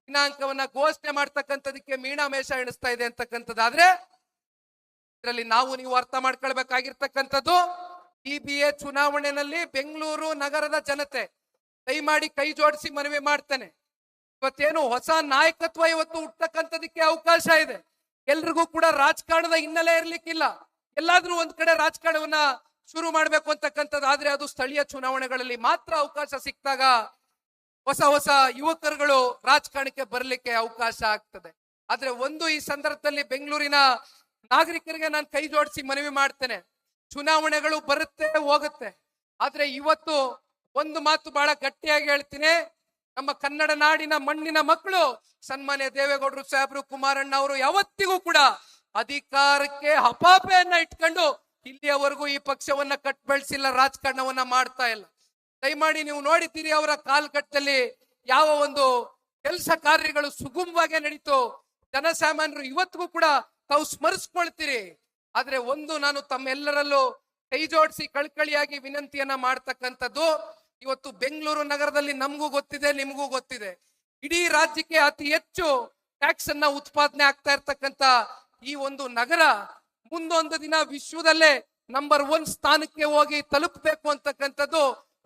ದಿನಾಂಕವನ್ನ ಘೋಷಣೆ ಮಾಡ್ತಕ್ಕಂಥದಕ್ಕೆ ಮೀನಾಮೇಷ ಎಣಿಸ್ತಾ ಇದೆ ಅಂತಕ್ಕಂಥದ್ದಾದ್ರೆ ಇದರಲ್ಲಿ ನಾವು ನೀವು ಅರ್ಥ ಮಾಡ್ಕೊಳ್ಬೇಕಾಗಿರ್ತಕ್ಕಂಥದ್ದು, ಜಿಬಿಎ ಚುನಾವಣೆಯಲ್ಲಿ ಬೆಂಗಳೂರು ನಗರದ ಜನತೆ ದಯಮಾಡಿ ಕೈ ಜೋಡಿಸಿ ಮನವಿ ಮಾಡ್ತೇನೆ. ಇವತ್ತೇನು ಹೊಸ ನಾಯಕತ್ವ ಇವತ್ತು ಹುಟ್ಟತಕ್ಕಂಥದಕ್ಕೆ ಅವಕಾಶ ಇದೆ. ಎಲ್ರಿಗೂ ಕೂಡ ರಾಜಕಾರಣದ ಹಿನ್ನೆಲೆ ಇರ್ಲಿಕ್ಕಿಲ್ಲ. ಎಲ್ಲಾದ್ರೂ ಒಂದ್ ಕಡೆ ರಾಜಕಾರಣವನ್ನ ಶುರು ಮಾಡ್ಬೇಕು ಅಂತಕ್ಕಂಥದ್ದು ಆದ್ರೆ ಅದು ಸ್ಥಳೀಯ ಚುನಾವಣೆಗಳಲ್ಲಿ ಮಾತ್ರ ಅವಕಾಶ ಸಿಕ್ತಾಗ ಹೊಸ ಹೊಸ ಯುವಕರುಗಳು ರಾಜಕಾರಣಕ್ಕೆ ಬರ್ಲಿಕ್ಕೆ ಅವಕಾಶ ಆಗ್ತದೆ. ಆದ್ರೆ ಒಂದು ಈ ಸಂದರ್ಭದಲ್ಲಿ ಬೆಂಗಳೂರಿನ ನಾಗರಿಕರಿಗೆ ನಾನು ಕೈ ಜೋಡಿಸಿ ಮನವಿ ಮಾಡ್ತೇನೆ, ಚುನಾವಣೆಗಳು ಬರುತ್ತೆ ಹೋಗುತ್ತೆ, ಆದ್ರೆ ಇವತ್ತು ಒಂದು ಮಾತು ಬಹಳ ಗಟ್ಟಿಯಾಗಿ ಹೇಳ್ತೀನಿ, ನಮ್ಮ ಕನ್ನಡ ನಾಡಿನ ಮಣ್ಣಿನ ಮಕ್ಕಳು ಸನ್ಮಾನ್ಯ ದೇವೇಗೌಡರು ಸಾಹೇಬರು, ಕುಮಾರಣ್ಣ ಅವರು ಯಾವತ್ತಿಗೂ ಕೂಡ ಅಧಿಕಾರಕ್ಕೆ ಹಪಾಪೆಯನ್ನ ಇಟ್ಕೊಂಡು ಇಲ್ಲಿಯವರೆಗೂ ಈ ಪಕ್ಷವನ್ನ ಕಟ್ ಬೆಳೆಸಿಲ್ಲ, ರಾಜಕಾರಣವನ್ನ ಮಾಡ್ತಾ ಇಲ್ಲ. ದಯಮಾಡಿ ನೀವು ನೋಡಿದ್ದೀರಿ ಅವರ ಕಾಲ್ಕಟ್ಟಲ್ಲಿ ಯಾವ ಒಂದು ಕೆಲಸ ಕಾರ್ಯಗಳು ಸುಗಮವಾಗಿ ನಡೀತು, ಜನಸಾಮಾನ್ಯರು ಇವತ್ತಿಗೂ ಕೂಡ ತಾವು ಸ್ಮರಿಸ್ಕೊಳ್ತೀರಿ. ಆದ್ರೆ ಒಂದು ನಾನು ತಮ್ಮೆಲ್ಲರಲ್ಲೂ ಕೈ ಜೋಡಿಸಿ ಕಳ್ಕಳಿಯಾಗಿ ವಿನಂತಿಯನ್ನ ಮಾಡ್ತಕ್ಕಂಥದ್ದು, ಇವತ್ತು ಬೆಂಗಳೂರು ನಗರದಲ್ಲಿ ನಮಗೂ ಗೊತ್ತಿದೆ, ನಿಮಗೂ ಗೊತ್ತಿದೆ, ಇಡೀ ರಾಜ್ಯಕ್ಕೆ ಅತಿ ಹೆಚ್ಚು ಟ್ಯಾಕ್ಸ್ ಅನ್ನ ಉತ್ಪಾದನೆ ಆಗ್ತಾ ಇರ್ತಕ್ಕಂಥ ಈ ಒಂದು ನಗರ ಮುಂದೊಂದು ದಿನ ವಿಶ್ವದಲ್ಲೇ ನಂಬರ್ 1 ಸ್ಥಾನಕ್ಕೆ ಹೋಗಿ ತಲುಪಬೇಕು ಅಂತಕ್ಕಂಥದ್ದು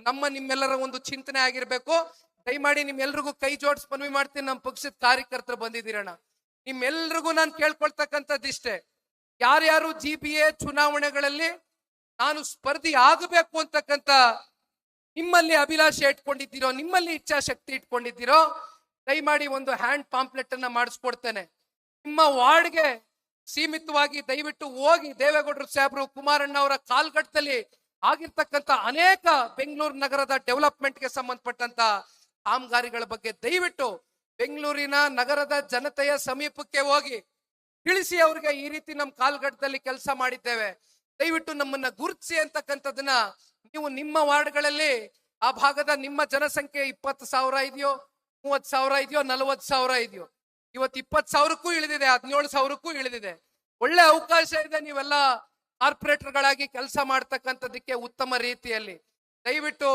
ನಮ್ಮ ನಿಮ್ಮೆಲ್ಲರ ಒಂದು ಚಿಂತನೆ ಆಗಿರ್ಬೇಕು. ದಯಮಾಡಿ ನಿಮ್ಮೆಲ್ರಿಗೂ ಕೈ ಜೋಡಿಸಿ ಮನವಿ ಮಾಡ್ತೀನಿ, ನಮ್ಮ ಪಕ್ಷದ ಕಾರ್ಯಕರ್ತರು ಬಂದಿದ್ದೀರಣ್ಣ, ನಿಮ್ಮೆಲ್ರಿಗೂ ನಾನು ಕೇಳ್ಕೊಳ್ತಕ್ಕಂಥದ್ದಿಷ್ಟೇ, ಯಾರ್ಯಾರು ಜಿಬಿಎ ಚುನಾವಣೆಗಳಲ್ಲಿ ನಾನು ಸ್ಪರ್ಧಿ ಆಗಬೇಕು ಅಂತಕ್ಕಂಥ ನಿಮ್ಮಲ್ಲಿ ಅಭಿಲಾಷೆ ಇಟ್ಕೊಂಡಿದ್ದೀರೋ, ನಿಮ್ಮಲ್ಲಿ ಇಚ್ಛಾಶಕ್ತಿ ಇಟ್ಕೊಂಡಿದ್ದೀರೋ, ದಯಮಾಡಿ ಒಂದು ಹ್ಯಾಂಡ್ ಪಾಂಪ್ಲೆಟ್ ಅನ್ನ ಮಾಡಿಸ್ಕೊಡ್ತೇನೆ. ನಿಮ್ಮ ವಾರ್ಡ್ಗೆ ಸೀಮಿತವಾಗಿ ದಯವಿಟ್ಟು ಹೋಗಿ ದೇವೇಗೌಡರು ಸಾಹೇಬರು, ಕುಮಾರಣ್ಣ ಅವರ ಕಾಲ್ಗಟ್ಟದಲ್ಲಿ ಆಗಿರ್ತಕ್ಕಂಥ ಅನೇಕ ಬೆಂಗಳೂರು ನಗರದ ಡೆವಲಪ್ಮೆಂಟ್ಗೆ ಸಂಬಂಧಪಟ್ಟಂತ ಕಾಮಗಾರಿಗಳ ಬಗ್ಗೆ ದಯವಿಟ್ಟು ಬೆಂಗಳೂರಿನ ನಗರದ ಜನತೆಯ ಸಮೀಪಕ್ಕೆ ಹೋಗಿ ತಿಳಿಸಿ ಅವ್ರಿಗೆ ಈ ರೀತಿ ನಮ್ಮ ಕಾಲ್ಗಟ್ಟದಲ್ಲಿ ಕೆಲಸ ಮಾಡಿದ್ದೇವೆ, ದಯವಿಟ್ಟು ನಮ್ಮನ್ನ ಗುರುತಿಸಿ ಅಂತಕ್ಕಂಥದನ್ನ ನೀವು ನಿಮ್ಮ ವಾರ್ಡ್ಗಳಲ್ಲಿ ಆ ಭಾಗದ ನಿಮ್ಮ ಜನಸಂಖ್ಯೆ 20,000 ಇದೆಯೋ, 30,000 ಇದೆಯೋ, 40,000 ಇದೆಯೋ, ಇವತ್ತು 20,000ಕ್ಕೂ ಇಳಿದಿದೆ, 17,000ಕ್ಕೂ ಇಳಿದಿದೆ. ಒಳ್ಳೆ ಅವಕಾಶ ಇದೆ, ನೀವೆಲ್ಲ ಕಾರ್ಪೊರೇಟರ್ಗಳಾಗಿ ಕೆಲಸ ಮಾಡ್ತಕ್ಕಂಥದಕ್ಕೆ ಉತ್ತಮ ರೀತಿಯಲ್ಲಿ ದಯವಿಟ್ಟು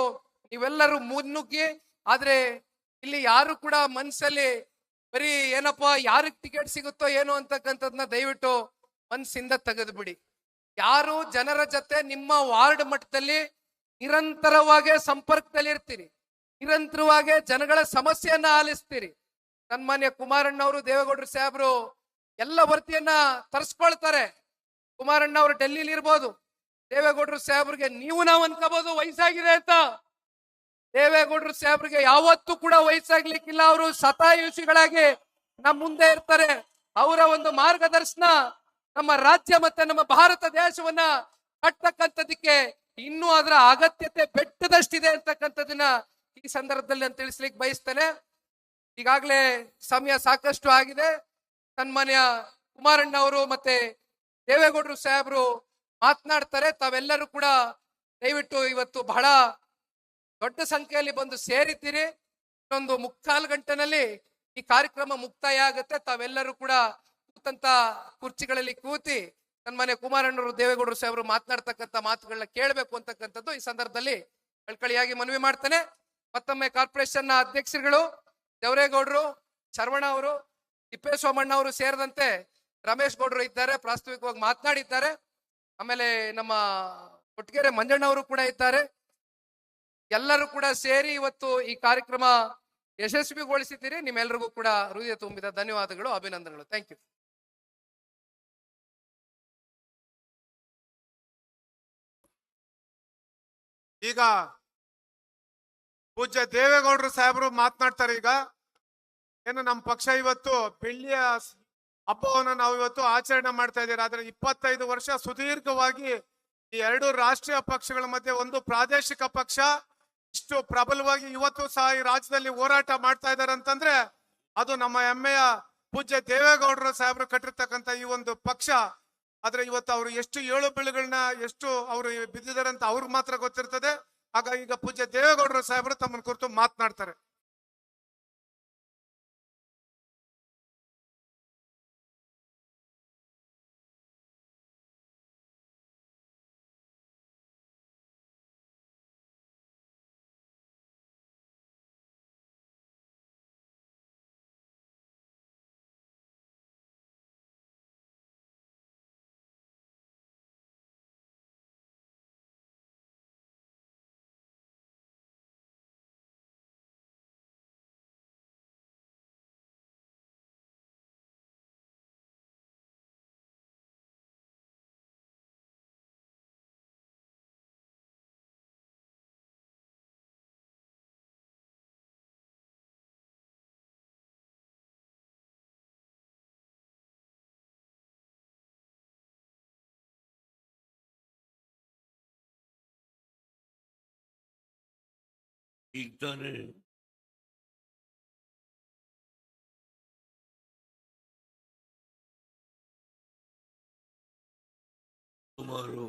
ನೀವೆಲ್ಲರೂ ಮುನ್ನುಗ್ಗಿ. ಆದ್ರೆ ಇಲ್ಲಿ ಯಾರು ಕೂಡ ಮನ್ಸಲ್ಲಿ ಬರೀ ಏನಪ್ಪಾ ಯಾರಿಗೆ ಟಿಕೆಟ್ ಸಿಗುತ್ತೋ ಏನೋ ಅಂತಕ್ಕಂಥದ್ನ ದಯವಿಟ್ಟು ಮನ್ಸಿಂದ ತೆಗೆದು ಬಿಡಿ. ಯಾರು ಜನರ ಜೊತೆ ನಿಮ್ಮ ವಾರ್ಡ್ ಮಟ್ಟದಲ್ಲಿ ನಿರಂತರವಾಗಿ ಸಂಪರ್ಕದಲ್ಲಿ ಇರ್ತೀರಿ, ನಿರಂತರವಾಗಿ ಜನಗಳ ಸಮಸ್ಯೆಯನ್ನ ಆಲಿಸ್ತೀರಿ. ಸನ್ಮಾನ್ಯ ಕುಮಾರಣ್ಣ ಅವರು, ದೇವೇಗೌಡರು ಸಾಹೇಬರು ಎಲ್ಲ ವರದಿಯನ್ನ ತರಿಸ್ಕೊಳ್ತಾರೆ. ಕುಮಾರಣ್ಣ ಅವರು ಡೆಲ್ಲಿಲಿ ಇರ್ಬೋದು, ದೇವೇಗೌಡರು ಸಾಹೇಬ್ರಿಗೆ ನೀವು ನಾವು ಅನ್ಕೋಬಹುದು ವಯಸ್ಸಾಗಿದೆ ಅಂತ, ದೇವೇಗೌಡರು ಸಾಹೇಬ್ರಿಗೆ ಯಾವತ್ತೂ ಕೂಡ ವಯಸ್ಸಾಗ್ಲಿಕ್ಕಿಲ್ಲ. ಅವರು ಶತಾಯುಷಿಗಳಾಗಿ ನಮ್ಮ ಮುಂದೆ ಇರ್ತಾರೆ. ಅವರ ಒಂದು ಮಾರ್ಗದರ್ಶನ ನಮ್ಮ ರಾಜ್ಯ ಮತ್ತೆ ನಮ್ಮ ಭಾರತ ದೇಶವನ್ನ ಕಟ್ಟತಕ್ಕಂಥದಕ್ಕೆ ಇನ್ನೂ ಅದರ ಅಗತ್ಯತೆ ಬೆಟ್ಟದಷ್ಟಿದೆ ಅಂತಕ್ಕಂಥದನ್ನ ಈ ಸಂದರ್ಭದಲ್ಲಿ ನಾನು ತಿಳಿಸ್ಲಿಕ್ಕೆ ಬಯಸ್ತೇನೆ. ಈಗಾಗಲೇ ಸಮಯ ಸಾಕಷ್ಟು ಆಗಿದೆ. ಸನ್ಮಾನ್ಯ ಕುಮಾರಣ್ಣ ಅವರು ಮತ್ತೆ ದೇವೇಗೌಡರು ಸಾಹೇಬರು ಮಾತನಾಡ್ತಾರೆ. ತಾವೆಲ್ಲರೂ ಕೂಡ ದಯವಿಟ್ಟು ಇವತ್ತು ಬಹಳ ದೊಡ್ಡ ಸಂಖ್ಯೆಯಲ್ಲಿ ಬಂದು ಸೇರಿದ್ದೀರಿ. ಇನ್ನೊಂದು 3/4 ಗಂಟೆನಲ್ಲಿ ಈ ಕಾರ್ಯಕ್ರಮ ಮುಕ್ತಾಯ ಆಗುತ್ತೆ. ತಾವೆಲ್ಲರೂ ಕೂಡ ಕೂತಂತ ಕುರ್ಚಿಗಳಲ್ಲಿ ಕೂತಿ ಸನ್ಮಾನ್ಯ ಕುಮಾರಣ್ಣವರು ದೇವೇಗೌಡರು ಸಾಹೇಬರು ಮಾತನಾಡ್ತಕ್ಕಂಥ ಮಾತುಗಳನ್ನ ಕೇಳಬೇಕು ಅಂತಕ್ಕಂಥದ್ದು ಈ ಸಂದರ್ಭದಲ್ಲಿ ಕಳ್ಕಳಿಯಾಗಿ ಮನವಿ ಮಾಡ್ತೇನೆ. ಮತ್ತೊಮ್ಮೆ ಕಾರ್ಪೊರೇಷನ್ ಅಧ್ಯಕ್ಷರುಗಳು ದೇವರೇಗೌಡರು, ಶರವಣ ಅವರು, ತಿಪ್ಪೇಸ್ವಾಮಣ್ಣ ಅವರು ಸೇರಿದಂತೆ ರಮೇಶ್ ಗೌಡರು ಇದ್ದಾರೆ, ಪ್ರಾಸ್ತಾವಿಕವಾಗಿ ಮಾತನಾಡಿದ್ದಾರೆ. ಆಮೇಲೆ ನಮ್ಮ ಕೊಟ್ಟಿಗೆರೆ ಮಂಜಣ್ಣವರು ಕೂಡ ಇದ್ದಾರೆ. ಎಲ್ಲರೂ ಕೂಡ ಸೇರಿ ಇವತ್ತು ಈ ಕಾರ್ಯಕ್ರಮ ಯಶಸ್ವಿಗೊಳಿಸಿದ್ದೀರಿ. ನಿಮ್ಮೆಲ್ಲರಿಗೂ ಕೂಡ ಹೃದಯ ತುಂಬಿದ ಧನ್ಯವಾದಗಳು, ಅಭಿನಂದನೆಗಳು. Thank you. ಈಗ ಪೂಜ್ಯ ದೇವೇಗೌಡರು ಸಾಹೇಬರು ಮಾತನಾಡ್ತಾರೆ. ಈಗ ಏನು ನಮ್ಮ ಪಕ್ಷ ಇವತ್ತು ಬೆಳ್ಳಿಯ ಹಬ್ಬವನ್ನು ನಾವು ಇವತ್ತು ಆಚರಣೆ ಮಾಡ್ತಾ ಇದ್ದೀವಿ. ಆದ್ರೆ 25 ವರ್ಷ ಸುದೀರ್ಘವಾಗಿ ಈ ಎರಡು ರಾಷ್ಟ್ರೀಯ ಪಕ್ಷಗಳ ಮಧ್ಯೆ ಒಂದು ಪ್ರಾದೇಶಿಕ ಪಕ್ಷ ಇಷ್ಟು ಪ್ರಬಲವಾಗಿ ಇವತ್ತು ಸಹ ಈ ರಾಜ್ಯದಲ್ಲಿ ಹೋರಾಟ ಮಾಡ್ತಾ ಇದ್ದಾರೆ ಅಂತಂದ್ರೆ ಅದು ನಮ್ಮ ಹೆಮ್ಮೆಯ ಪೂಜ್ಯ ದೇವೇಗೌಡರು ಸಾಹೇಬರು ಕಟ್ಟಿರ್ತಕ್ಕಂಥ ಈ ಒಂದು ಪಕ್ಷ. ಆದ್ರೆ ಇವತ್ತು ಅವರು ಎಷ್ಟು ಏಳು ಬೀಳುಗಳನ್ನ ಎಷ್ಟು ಅವರು ಬಿದ್ದಿದ್ದಾರೆ ಅಂತ ಅವ್ರಿಗೆ ಮಾತ್ರ ಗೊತ್ತಿರ್ತದೆ. ಹಾಗಾಗಿ ಈಗ ಪೂಜ್ಯ ದೇವೇಗೌಡರು ಸಾಹೇಬರು ತಮ್ಮನ್ನ ಕುರಿತು ಮಾತನಾಡ್ತಾರೆ. ಈಗ ತಾನೇ ಸುಮಾರು